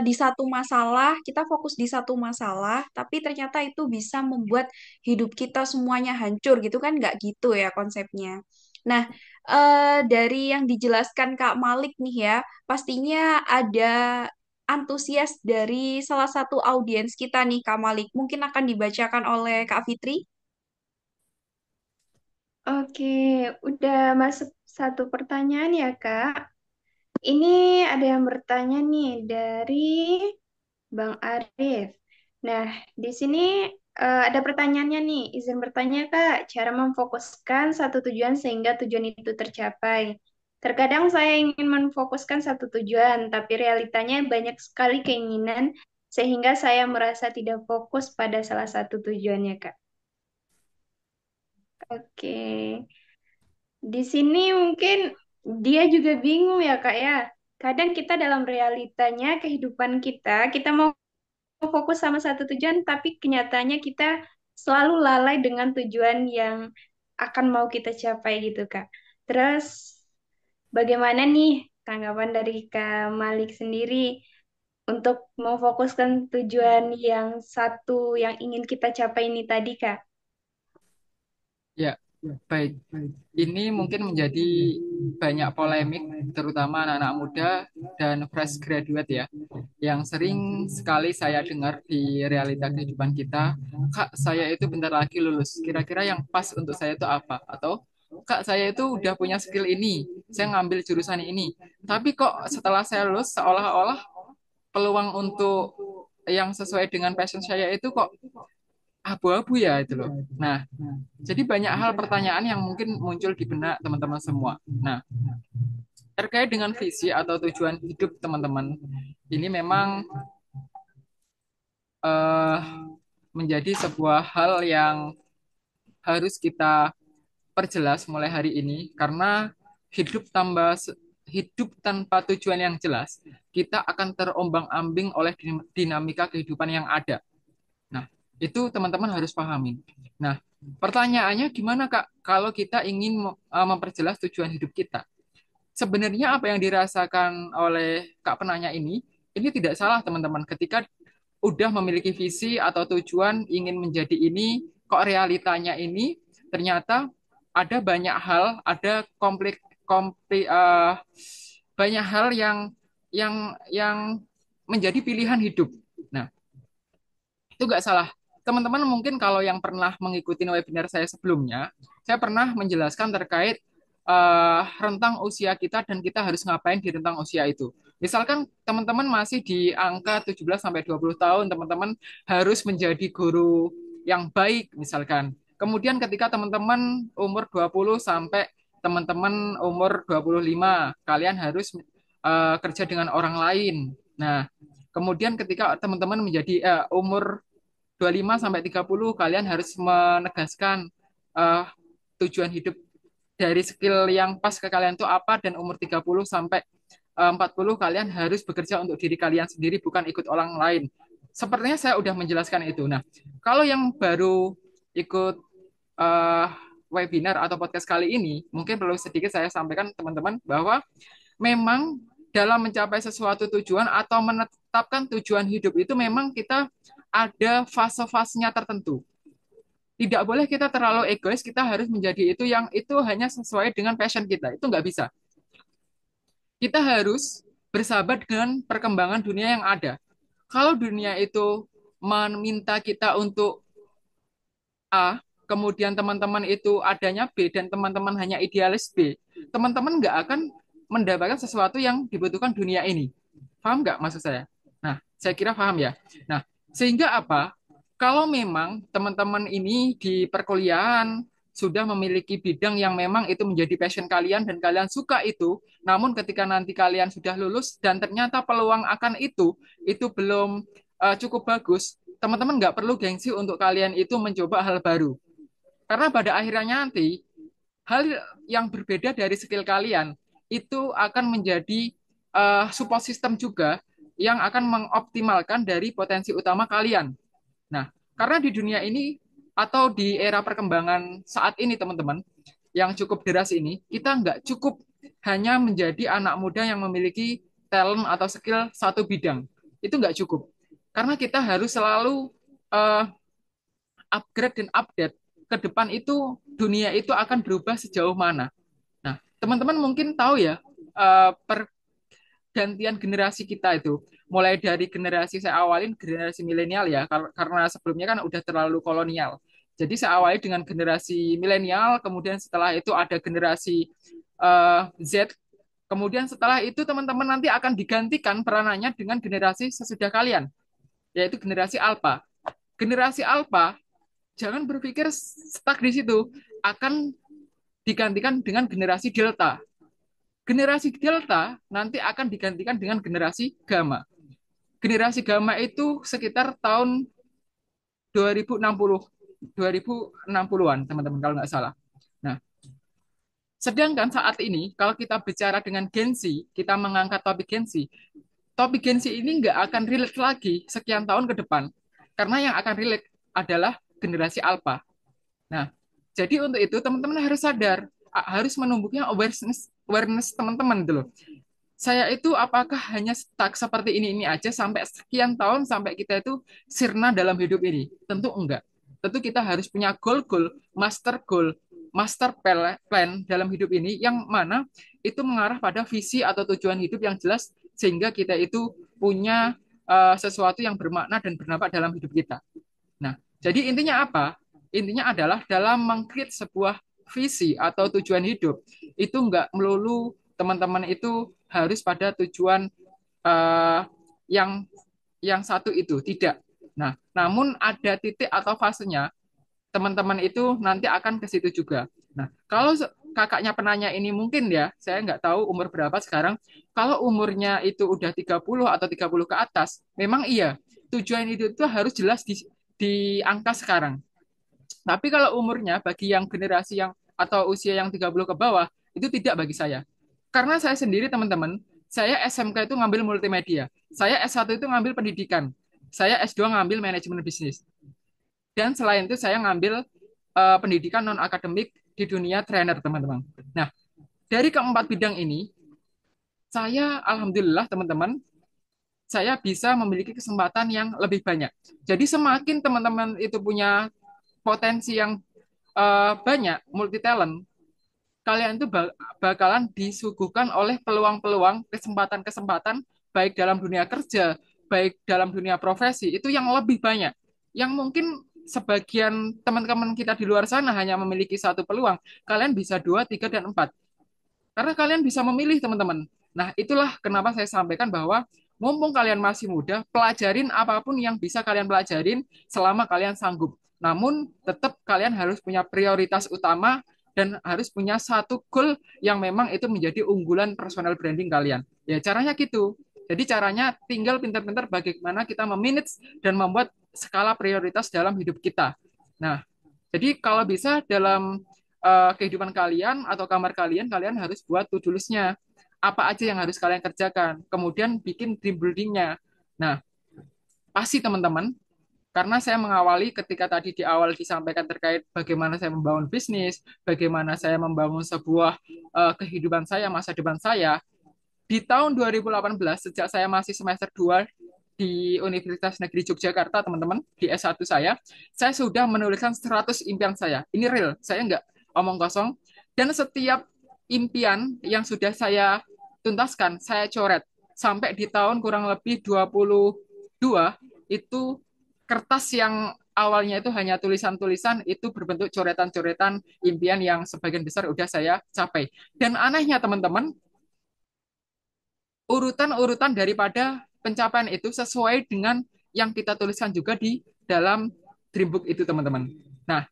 di satu masalah, kita fokus di satu masalah, tapi ternyata itu bisa membuat hidup kita semuanya hancur gitu kan, nggak gitu ya konsepnya. Nah, dari yang dijelaskan Kak Malik nih ya, pastinya ada antusias dari salah satu audiens kita nih Kak Malik. Mungkin akan dibacakan oleh Kak Fitri. Oke, udah masuk satu pertanyaan ya, Kak. Ini ada yang bertanya nih dari Bang Arif. Nah, di sini ada pertanyaannya nih. Izin bertanya, Kak, cara memfokuskan satu tujuan sehingga tujuan itu tercapai. Terkadang saya ingin memfokuskan satu tujuan, tapi realitanya banyak sekali keinginan sehingga saya merasa tidak fokus pada salah satu tujuannya, Kak. Oke. Di sini mungkin dia juga bingung ya, Kak ya. Kadang kita dalam realitanya kehidupan kita mau fokus sama satu tujuan, tapi kenyataannya kita selalu lalai dengan tujuan yang akan mau kita capai gitu, Kak. Terus bagaimana nih tanggapan dari Kak Malik sendiri untuk memfokuskan tujuan yang satu yang ingin kita capai ini tadi, Kak? Ya, baik. Ini mungkin menjadi banyak polemik, terutama anak-anak muda dan fresh graduate ya, yang sering sekali saya dengar di realita kehidupan kita. Kak, saya itu bentar lagi lulus. Kira-kira yang pas untuk saya itu apa? Atau Kak, saya itu udah punya skill ini, saya ngambil jurusan ini. Tapi kok setelah saya lulus, seolah-olah peluang untuk yang sesuai dengan passion saya itu kok abu-abu ya itu loh. Nah, jadi banyak hal pertanyaan yang mungkin muncul di benak teman-teman semua. Nah, terkait dengan visi atau tujuan hidup teman-teman, ini memang eh, menjadi sebuah hal yang harus kita perjelas mulai hari ini karena hidup hidup tanpa tujuan yang jelas, kita akan terombang-ambing oleh dinamika kehidupan yang ada. Nah, itu teman-teman harus pahamin. Nah, pertanyaannya gimana Kak? kalau kita ingin memperjelas tujuan hidup kita. Sebenarnya apa yang dirasakan oleh Kak penanya ini tidak salah teman-teman. Ketika udah memiliki visi atau tujuan ingin menjadi ini, kok realitanya ini ternyata ada banyak hal, ada banyak hal yang menjadi pilihan hidup. Nah, itu nggak salah. Teman-teman mungkin kalau yang pernah mengikuti webinar saya sebelumnya, saya pernah menjelaskan terkait rentang usia kita dan kita harus ngapain di rentang usia itu. Misalkan teman-teman masih di angka 17 sampai 20 tahun, teman-teman harus menjadi guru yang baik misalkan. Kemudian ketika teman-teman umur 20 sampai teman-teman umur 25, kalian harus kerja dengan orang lain. Nah, kemudian ketika teman-teman menjadi umur 25 sampai 30 kalian harus menegaskan eh, tujuan hidup dari skill yang pas ke kalian itu apa dan umur 30 sampai 40 kalian harus bekerja untuk diri kalian sendiri bukan ikut orang lain. Sepertinya saya udah menjelaskan itu. Nah, kalau yang baru ikut eh, webinar atau podcast kali ini, mungkin perlu sedikit saya sampaikan teman-teman bahwa memang dalam mencapai sesuatu tujuan atau menetapkan tujuan hidup itu memang kita ada fase-fasenya tertentu. Tidak boleh kita terlalu egois, kita harus menjadi itu yang itu hanya sesuai dengan passion kita. Itu nggak bisa. Kita harus bersahabat dengan perkembangan dunia yang ada. Kalau dunia itu meminta kita untuk A, kemudian teman-teman itu adanya B, dan teman-teman hanya idealis B, teman-teman nggak akan mendapatkan sesuatu yang dibutuhkan dunia ini. Paham nggak maksud saya? Nah, saya kira paham ya. Nah, sehingga apa? Kalau memang teman-teman ini di perkuliahan sudah memiliki bidang yang memang itu menjadi passion kalian dan kalian suka itu, namun ketika nanti kalian sudah lulus dan ternyata peluang akan itu belum cukup bagus, teman-teman nggak perlu gengsi untuk kalian itu mencoba hal baru. Karena pada akhirnya nanti hal yang berbeda dari skill kalian itu akan menjadi support system juga yang akan mengoptimalkan dari potensi utama kalian. Nah, karena di dunia ini atau di era perkembangan saat ini teman-teman, yang cukup deras ini, kita nggak cukup hanya menjadi anak muda yang memiliki talent atau skill satu bidang. Itu nggak cukup. Karena kita harus selalu uh, upgrade dan update ke depan itu dunia itu akan berubah sejauh mana. Nah, teman-teman mungkin tahu ya pergantian generasi kita itu mulai dari generasi saya awalin generasi milenial ya karena sebelumnya kan udah terlalu kolonial. Jadi saya awali dengan generasi milenial, kemudian setelah itu ada generasi Z, kemudian setelah itu teman-teman nanti akan digantikan peranannya dengan generasi sesudah kalian, yaitu generasi Alpha. Generasi Alpha jangan berpikir stuck di situ, akan digantikan dengan generasi Delta. Generasi Delta nanti akan digantikan dengan generasi Gamma. Generasi Gamma itu sekitar tahun 2060, 2060-an, teman-teman, kalau nggak salah. Nah, sedangkan saat ini, kalau kita bicara dengan Gen Z, kita mengangkat topik Gen Z ini nggak akan relate lagi sekian tahun ke depan. Karena yang akan relate adalah generasi Alpha. Nah, jadi untuk itu teman-teman harus sadar, harus menumbuhnya awareness awareness teman-teman gitu loh. Saya itu apakah hanya stuck seperti ini aja sampai sekian tahun sampai kita itu sirna dalam hidup ini? Tentu enggak. Tentu kita harus punya goal, master plan dalam hidup ini yang mana itu mengarah pada visi atau tujuan hidup yang jelas sehingga kita itu punya sesuatu yang bermakna dan berdampak dalam hidup kita. Nah, jadi intinya apa? Intinya adalah dalam mengcreate sebuah visi atau tujuan hidup, itu enggak melulu teman-teman itu harus pada tujuan eh, yang satu itu, tidak. Nah, namun ada titik atau fasenya, teman-teman itu nanti akan ke situ juga. Nah, kalau kakaknya penanya ini mungkin ya, saya nggak tahu umur berapa sekarang, kalau umurnya itu udah 30 atau 30 ke atas, memang iya, tujuan itu harus jelas di angka sekarang. Tapi kalau umurnya bagi yang generasi yang atau usia yang 30 ke bawah, itu tidak bagi saya. Karena saya sendiri teman-teman, saya SMK itu ngambil multimedia. Saya S1 itu ngambil pendidikan. Saya S2 ngambil manajemen bisnis. Dan selain itu saya ngambil pendidikan non akademik di dunia trainer, teman-teman. Nah, dari keempat bidang ini, saya alhamdulillah, teman-teman, saya bisa memiliki kesempatan yang lebih banyak. Jadi semakin teman-teman itu punya potensi yang banyak, multi talent, kalian itu bakalan disuguhkan oleh peluang-peluang, kesempatan-kesempatan, baik dalam dunia kerja, baik dalam dunia profesi, itu yang lebih banyak. Yang mungkin sebagian teman-teman kita di luar sana hanya memiliki satu peluang, kalian bisa dua, tiga, dan empat. Karena kalian bisa memilih, teman-teman. Nah, itulah kenapa saya sampaikan bahwa mumpung kalian masih muda, pelajarin apapun yang bisa kalian pelajarin selama kalian sanggup. Namun, tetap kalian harus punya prioritas utama dan harus punya satu goal yang memang itu menjadi unggulan personal branding kalian. Ya, caranya gitu. Jadi caranya tinggal pintar-pintar bagaimana kita memanage dan membuat skala prioritas dalam hidup kita. Nah, jadi kalau bisa dalam kehidupan kalian atau kamar kalian, kalian harus buat to-do list-nya. Apa aja yang harus kalian kerjakan. Kemudian bikin dream building-nya. Nah, pasti teman-teman, karena saya mengawali ketika tadi di awal disampaikan terkait bagaimana saya membangun bisnis, bagaimana saya membangun sebuah kehidupan saya, masa depan saya, di tahun 2018, sejak saya masih semester 2 di Universitas Negeri Yogyakarta, teman-teman, di S1 saya sudah menuliskan 100 impian saya. Ini real, saya nggak omong kosong. Dan setiap impian yang sudah saya tuntaskan, saya coret. Sampai di tahun kurang lebih 22, itu kertas yang awalnya itu hanya tulisan-tulisan, itu berbentuk coretan-coretan impian yang sebagian besar udah saya capai. Dan anehnya, teman-teman, urutan-urutan daripada pencapaian itu sesuai dengan yang kita tuliskan juga di dalam dream book itu, teman-teman. Nah,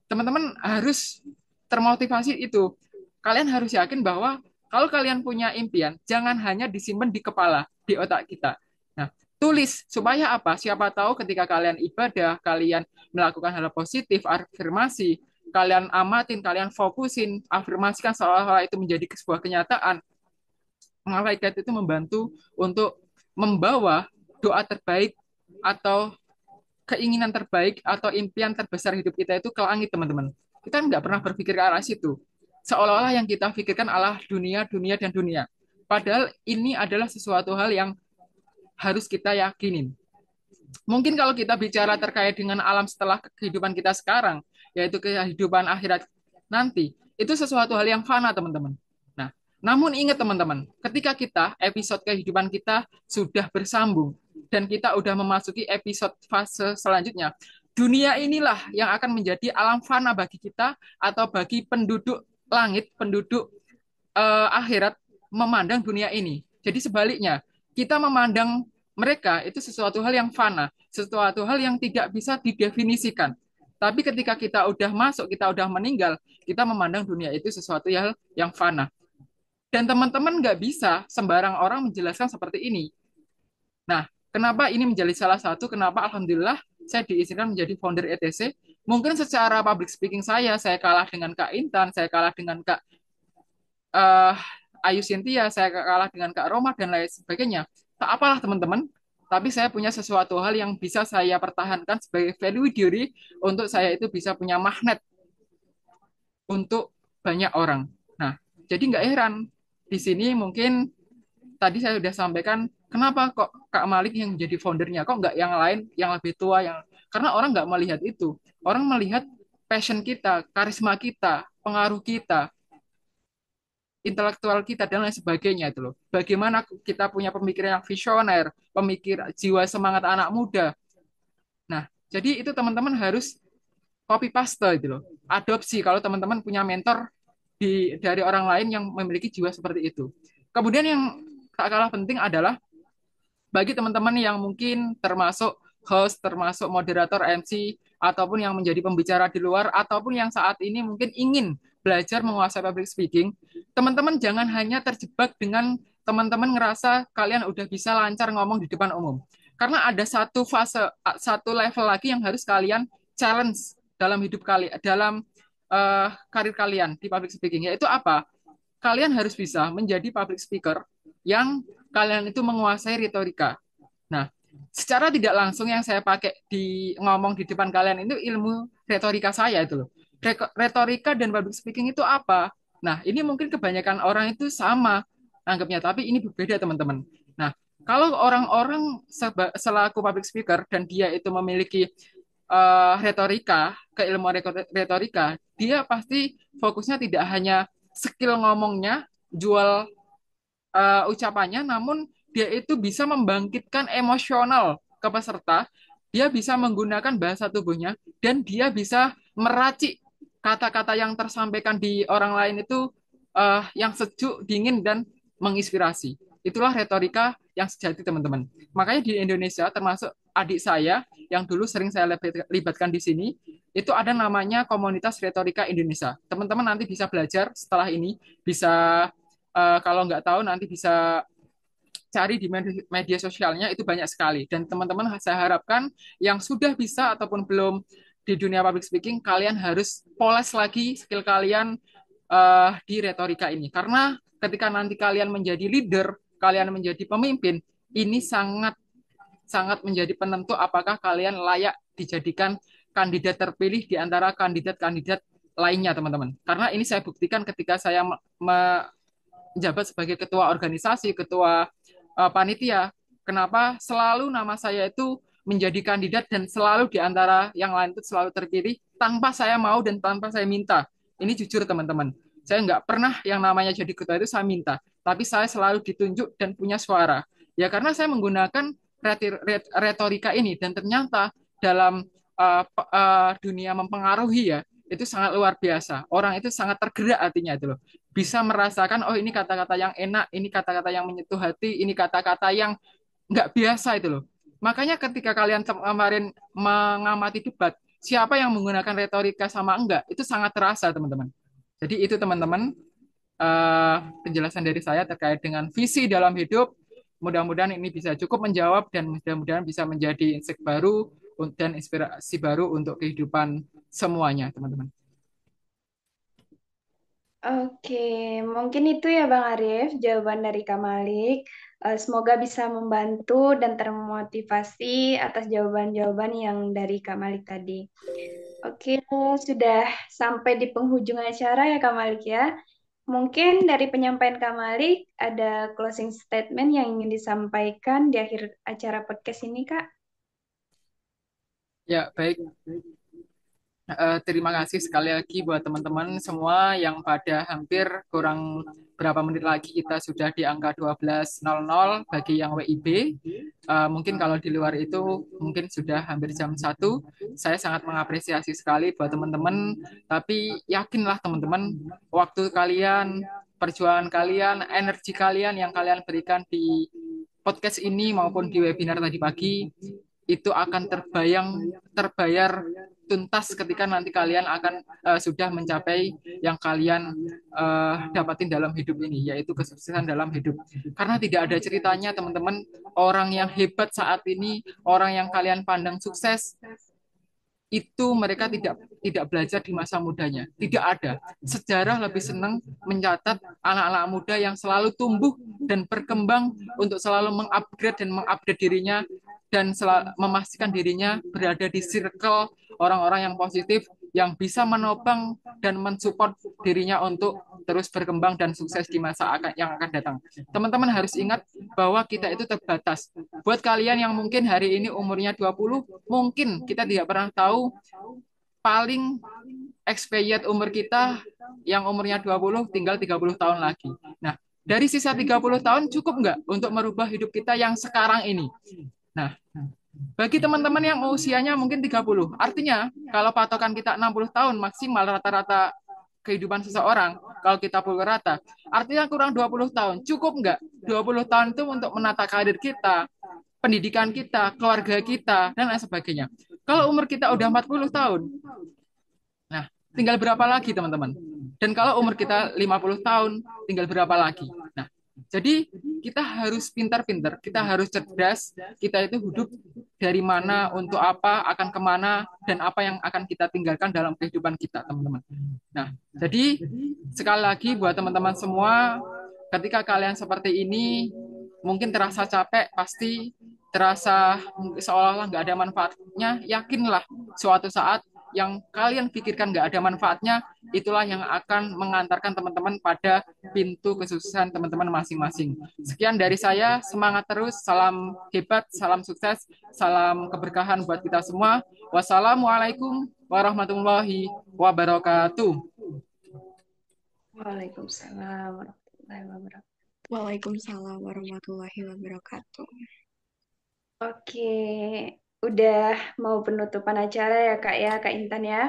teman-teman harus termotivasi itu. Kalian harus yakin bahwa kalau kalian punya impian, jangan hanya disimpan di kepala, di otak kita. Nah, tulis supaya apa? Siapa tahu ketika kalian ibadah, kalian melakukan hal positif, afirmasi, kalian amatin, kalian fokusin, afirmasikan seolah-olah itu menjadi sebuah kenyataan. Malaikat itu membantu untuk membawa doa terbaik atau keinginan terbaik atau impian terbesar hidup kita itu ke langit, teman-teman. Kita nggak pernah berpikir ke arah situ. Seolah-olah yang kita pikirkan adalah dunia, dunia, dan dunia. Padahal ini adalah sesuatu hal yang harus kita yakinin. Mungkin kalau kita bicara terkait dengan alam setelah kehidupan kita sekarang, yaitu kehidupan akhirat nanti, itu sesuatu hal yang fana, teman-teman. Nah, namun ingat, teman-teman, ketika kita episode kehidupan kita sudah bersambung dan kita udah memasuki episode fase selanjutnya, dunia inilah yang akan menjadi alam fana bagi kita atau bagi penduduk langit, penduduk akhirat memandang dunia ini. Jadi sebaliknya, kita memandang mereka itu sesuatu hal yang fana, sesuatu hal yang tidak bisa didefinisikan. Tapi ketika kita udah masuk, kita udah meninggal, kita memandang dunia itu sesuatu hal yang fana. Dan teman-teman nggak bisa sembarang orang menjelaskan seperti ini. Nah, kenapa ini menjadi salah satu, kenapa Alhamdulillah saya diizinkan menjadi founder ETC. Mungkin secara public speaking saya kalah dengan Kak Intan, saya kalah dengan Kak eh Ayu Cynthia, saya kalah dengan Kak Roma dan lain sebagainya. Tak apalah, teman-teman, tapi saya punya sesuatu hal yang bisa saya pertahankan sebagai value diri untuk saya itu bisa punya magnet untuk banyak orang. Nah, jadi nggak heran di sini mungkin tadi saya sudah sampaikan kenapa kok Kak Malik yang jadi foundernya, kok nggak yang lain yang lebih tua yang karena orang nggak melihat itu, orang melihat passion kita, karisma kita, pengaruh kita, intelektual kita dan lain sebagainya itu loh. Bagaimana kita punya pemikiran yang visioner, pemikir jiwa semangat anak muda. Nah, jadi itu teman-teman harus copy paste itu loh. Adopsi kalau teman-teman punya mentor dari orang lain yang memiliki jiwa seperti itu. Kemudian yang tak kalah penting adalah bagi teman-teman yang mungkin termasuk host, termasuk moderator MC, ataupun yang menjadi pembicara di luar, ataupun yang saat ini mungkin ingin belajar menguasai public speaking, teman-teman jangan hanya terjebak dengan teman-teman ngerasa kalian udah bisa lancar ngomong di depan umum. Karena ada satu fase, satu level lagi yang harus kalian challenge dalam hidup kalian, dalam karir kalian di public speaking, yaitu apa? Kalian harus bisa menjadi public speaker yang kalian itu menguasai retorika. Nah, secara tidak langsung yang saya pakai di ngomong di depan kalian itu ilmu retorika saya itu loh. Retorika dan public speaking itu apa? Nah, ini mungkin kebanyakan orang itu sama anggapnya, tapi ini berbeda, teman-teman. Nah, kalau orang-orang selaku public speaker dan dia itu memiliki retorika, keilmuan retorika, dia pasti fokusnya tidak hanya skill ngomongnya, jual ucapannya, namun dia itu bisa membangkitkan emosional ke peserta, dia bisa menggunakan bahasa tubuhnya, dan dia bisa meracik kata-kata yang tersampaikan di orang lain itu yang sejuk, dingin, dan menginspirasi. Itulah retorika yang sejati, teman-teman. Makanya di Indonesia, termasuk adik saya yang dulu sering saya libatkan di sini, itu ada namanya Komunitas Retorika Indonesia. Teman-teman nanti bisa belajar setelah ini, bisa kalau nggak tahu nanti bisa cari di media sosialnya, itu banyak sekali. Dan teman-teman saya harapkan yang sudah bisa ataupun belum di dunia public speaking, kalian harus poles lagi skill kalian di retorika ini. Karena ketika nanti kalian menjadi leader, kalian menjadi pemimpin, ini sangat sangat menjadi penentu apakah kalian layak dijadikan kandidat terpilih di antara kandidat-kandidat lainnya, teman-teman. Karena ini saya buktikan ketika saya menjabat sebagai ketua organisasi, ketua panitia. Kenapa selalu nama saya itu menjadi kandidat dan selalu di antara yang lain itu selalu terpilih tanpa saya mau dan tanpa saya minta. Ini jujur, teman-teman. Saya nggak pernah yang namanya jadi ketua itu saya minta, tapi saya selalu ditunjuk dan punya suara. Ya karena saya menggunakan retorika ini dan ternyata dalam dunia mempengaruhi ya, itu sangat luar biasa. Orang itu sangat tergerak hatinya itu loh, bisa merasakan, oh ini kata-kata yang enak, ini kata-kata yang menyentuh hati, ini kata-kata yang nggak biasa itu loh. Makanya ketika kalian kemarin mengamati debat, siapa yang menggunakan retorika sama enggak, itu sangat terasa, teman-teman. Jadi itu, teman-teman, penjelasan dari saya terkait dengan visi dalam hidup. Mudah-mudahan ini bisa cukup menjawab dan mudah-mudahan bisa menjadi insight baru dan inspirasi baru untuk kehidupan semuanya, teman-teman. Oke, mungkin itu ya Bang Arif, jawaban dari Kak Malik. Semoga bisa membantu dan termotivasi atas jawaban-jawaban yang dari Kak Malik tadi. Oke, sudah sampai di penghujung acara ya Kak Malik ya. Mungkin dari penyampaian Kak Malik ada closing statement yang ingin disampaikan di akhir acara podcast ini, Kak. Ya, baik. Terima kasih sekali lagi buat teman-teman semua yang pada hampir kurang berapa menit lagi kita sudah di angka 12.00 bagi yang WIB. Mungkin kalau di luar itu mungkin sudah hampir jam 1. Saya sangat mengapresiasi sekali buat teman-teman, tapi yakinlah teman-teman, waktu kalian, perjuangan kalian, energi kalian yang kalian berikan di podcast ini maupun di webinar tadi pagi itu akan terbayar tuntas ketika nanti kalian akan sudah mencapai yang kalian dapatin dalam hidup ini, yaitu kesuksesan dalam hidup. Karena tidak ada ceritanya, teman-teman, orang yang hebat saat ini, orang yang kalian pandang sukses, itu mereka tidak belajar di masa mudanya. Tidak ada. Sejarah lebih senang mencatat anak-anak muda yang selalu tumbuh dan berkembang untuk selalu mengupgrade dan mengupdate dirinya dan memastikan dirinya berada di circle orang-orang yang positif yang bisa menopang dan mensupport dirinya untuk terus berkembang dan sukses di masa yang akan datang. Teman-teman harus ingat bahwa kita itu terbatas. Buat kalian yang mungkin hari ini umurnya 20, mungkin kita tidak pernah tahu paling expired umur kita yang umurnya 20 tinggal 30 tahun lagi. Nah, dari sisa 30 tahun cukup nggak untuk merubah hidup kita yang sekarang ini? Nah, bagi teman-teman yang usianya mungkin 30, artinya kalau patokan kita 60 tahun maksimal rata-rata kehidupan seseorang, kalau kita pukul rata, artinya kurang 20 tahun. Cukup nggak? 20 tahun itu untuk menata karir kita, pendidikan kita, keluarga kita, dan lain sebagainya. Kalau umur kita udah 40 tahun, nah, tinggal berapa lagi, teman-teman? Dan kalau umur kita 50 tahun, tinggal berapa lagi? Nah, jadi kita harus pintar-pintar, kita harus cerdas, kita itu hidup dari mana, untuk apa, akan kemana, dan apa yang akan kita tinggalkan dalam kehidupan kita, teman-teman. Nah, jadi sekali lagi buat teman-teman semua, ketika kalian seperti ini, mungkin terasa capek, pasti terasa seolah-olah nggak ada manfaatnya, yakinlah suatu saat yang kalian pikirkan nggak ada manfaatnya, itulah yang akan mengantarkan teman-teman pada pintu kesuksesan teman-teman masing-masing. Sekian dari saya, semangat terus, salam hebat, salam sukses, salam keberkahan buat kita semua. Wassalamualaikum warahmatullahi wabarakatuh. Waalaikumsalam warahmatullahi wabarakatuh. Waalaikumsalam warahmatullahi wabarakatuh. Oke, udah mau penutupan acara ya Kak ya, Kak Intan ya.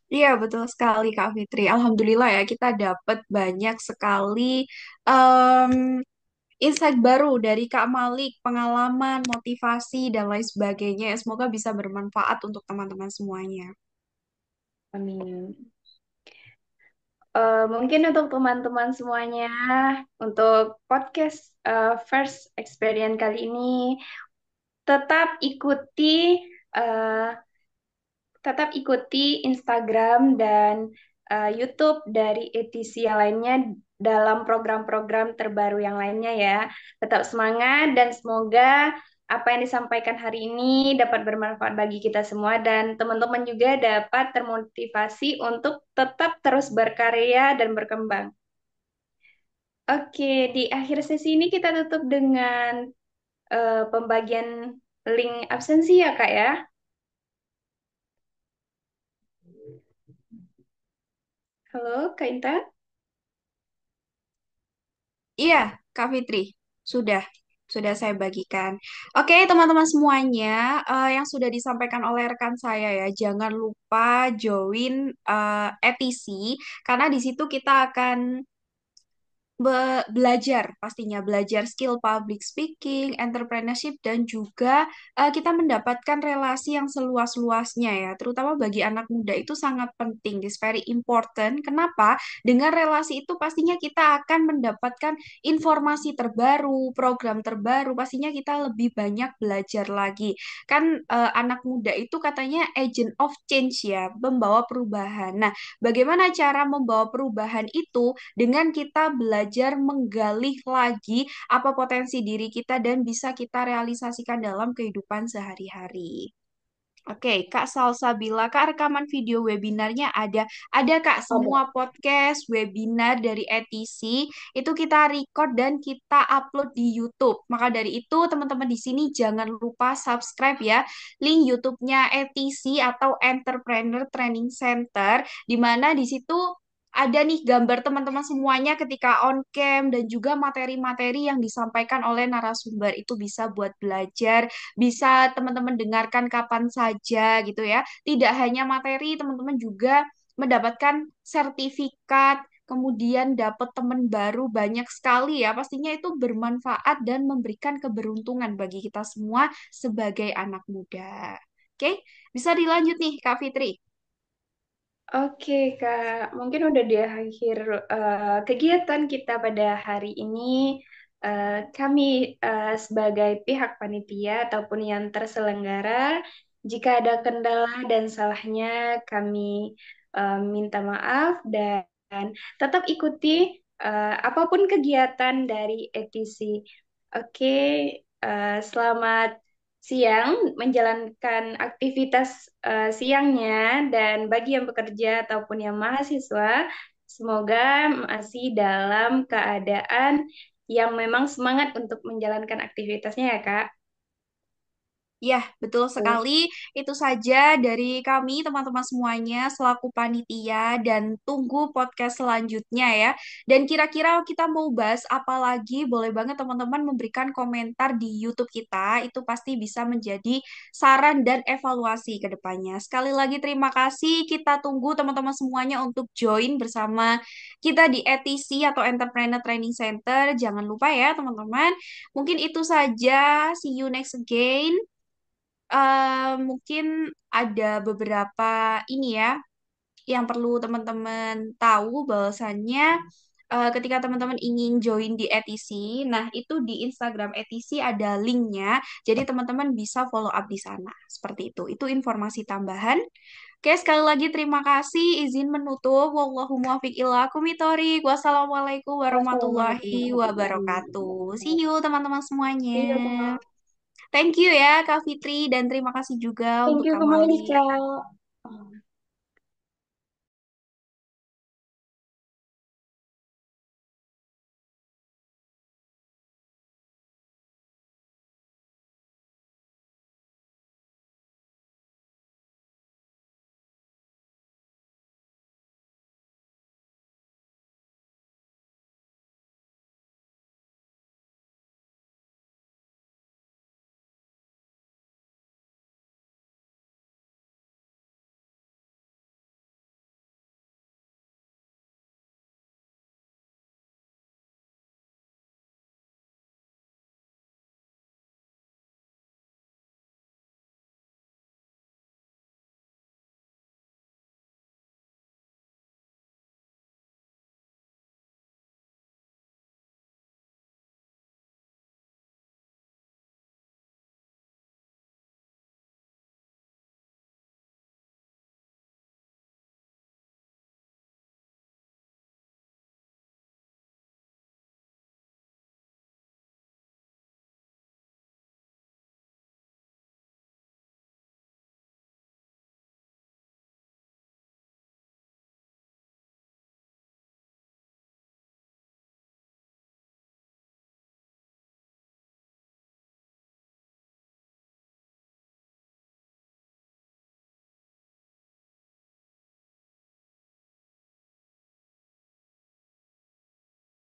Iya, betul sekali Kak Fitri. Alhamdulillah ya, kita dapat banyak sekali em, insight baru dari Kak Malik, pengalaman, motivasi, dan lain sebagainya. Semoga bisa bermanfaat untuk teman-teman semuanya. Amin. Mungkin untuk teman-teman semuanya, untuk podcast First Experience kali ini, tetap ikuti eh, tetap ikuti Instagram dan YouTube dari ETC yang lainnya dalam program-program terbaru yang lainnya ya. Tetap semangat dan semoga apa yang disampaikan hari ini dapat bermanfaat bagi kita semua dan teman-teman juga dapat termotivasi untuk tetap terus berkarya dan berkembang. Oke, di akhir sesi ini kita tutup dengan pembagian link absensi ya, Kak ya. Halo, Kak Intan. Iya, Kak Fitri, sudah. Sudah saya bagikan. Oke, teman-teman semuanya, yang sudah disampaikan oleh rekan saya ya, jangan lupa join ETC, karena di situ kita akan belajar pastinya belajar skill public speaking, entrepreneurship dan juga kita mendapatkan relasi yang seluas-luasnya ya, terutama bagi anak muda itu sangat penting, this very important. Kenapa? Dengan relasi itu pastinya kita akan mendapatkan informasi terbaru, program terbaru, pastinya kita lebih banyak belajar lagi. Kan anak muda itu katanya agent of change ya, membawa perubahan. Nah, bagaimana cara membawa perubahan itu? Dengan kita belajar menggali lagi apa potensi diri kita dan bisa kita realisasikan dalam kehidupan sehari-hari. Oke, Kak Salsabila, Kak rekaman video webinarnya ada. Ada Kak, Ada. semua podcast, webinar dari ETC itu kita record dan kita upload di YouTube. Maka dari itu teman-teman di sini jangan lupa subscribe ya link YouTube-nya ETC atau Entrepreneur Training Center, di mana di situ ada nih gambar teman-teman semuanya ketika on cam dan juga materi-materi yang disampaikan oleh narasumber itu bisa buat belajar, bisa teman-teman dengarkan kapan saja gitu ya. Tidak hanya materi, teman-teman juga mendapatkan sertifikat, kemudian dapat teman baru banyak sekali ya. Pastinya itu bermanfaat dan memberikan keberuntungan bagi kita semua sebagai anak muda. Oke, bisa dilanjut nih Kak Fitri. Oke, Kak. Mungkin udah di akhir kegiatan kita pada hari ini. Kami sebagai pihak panitia ataupun yang terselenggara, jika ada kendala dan salahnya, kami minta maaf dan tetap ikuti apapun kegiatan dari ETC. Oke, selamat siang menjalankan aktivitas siangnya dan bagi yang bekerja ataupun yang mahasiswa, semoga masih dalam keadaan yang memang semangat untuk menjalankan aktivitasnya ya, Kak. Ya, betul sekali. Itu saja dari kami, teman-teman semuanya, selaku panitia, dan tunggu podcast selanjutnya ya. Dan kira-kira kita mau bahas apa lagi? Boleh banget teman-teman memberikan komentar di YouTube kita. Itu pasti bisa menjadi saran dan evaluasi ke depannya. Sekali lagi terima kasih. Kita tunggu teman-teman semuanya untuk join bersama kita di ETC atau Entrepreneur Training Center. Jangan lupa ya, teman-teman. Mungkin itu saja. See you next again. Mungkin ada beberapa ini ya yang perlu teman-teman tahu bahwasannya ketika teman-teman ingin join di ETC, nah itu di Instagram ETC ada linknya, jadi teman-teman bisa follow up di sana. Seperti itu. Itu informasi tambahan. Oke, sekali lagi terima kasih. Izin menutup. Wallahu muwaffiq ila aqwamit thoriq. Wassalamualaikum warahmatullahi Wassalamualaikum warahmatullahi wabarakatuh. See you wabarakatuh. teman-teman semuanya. See you, Kak. Thank you ya Kak Fitri dan terima kasih juga Thank untuk you Kak kembali, Mali. Kak.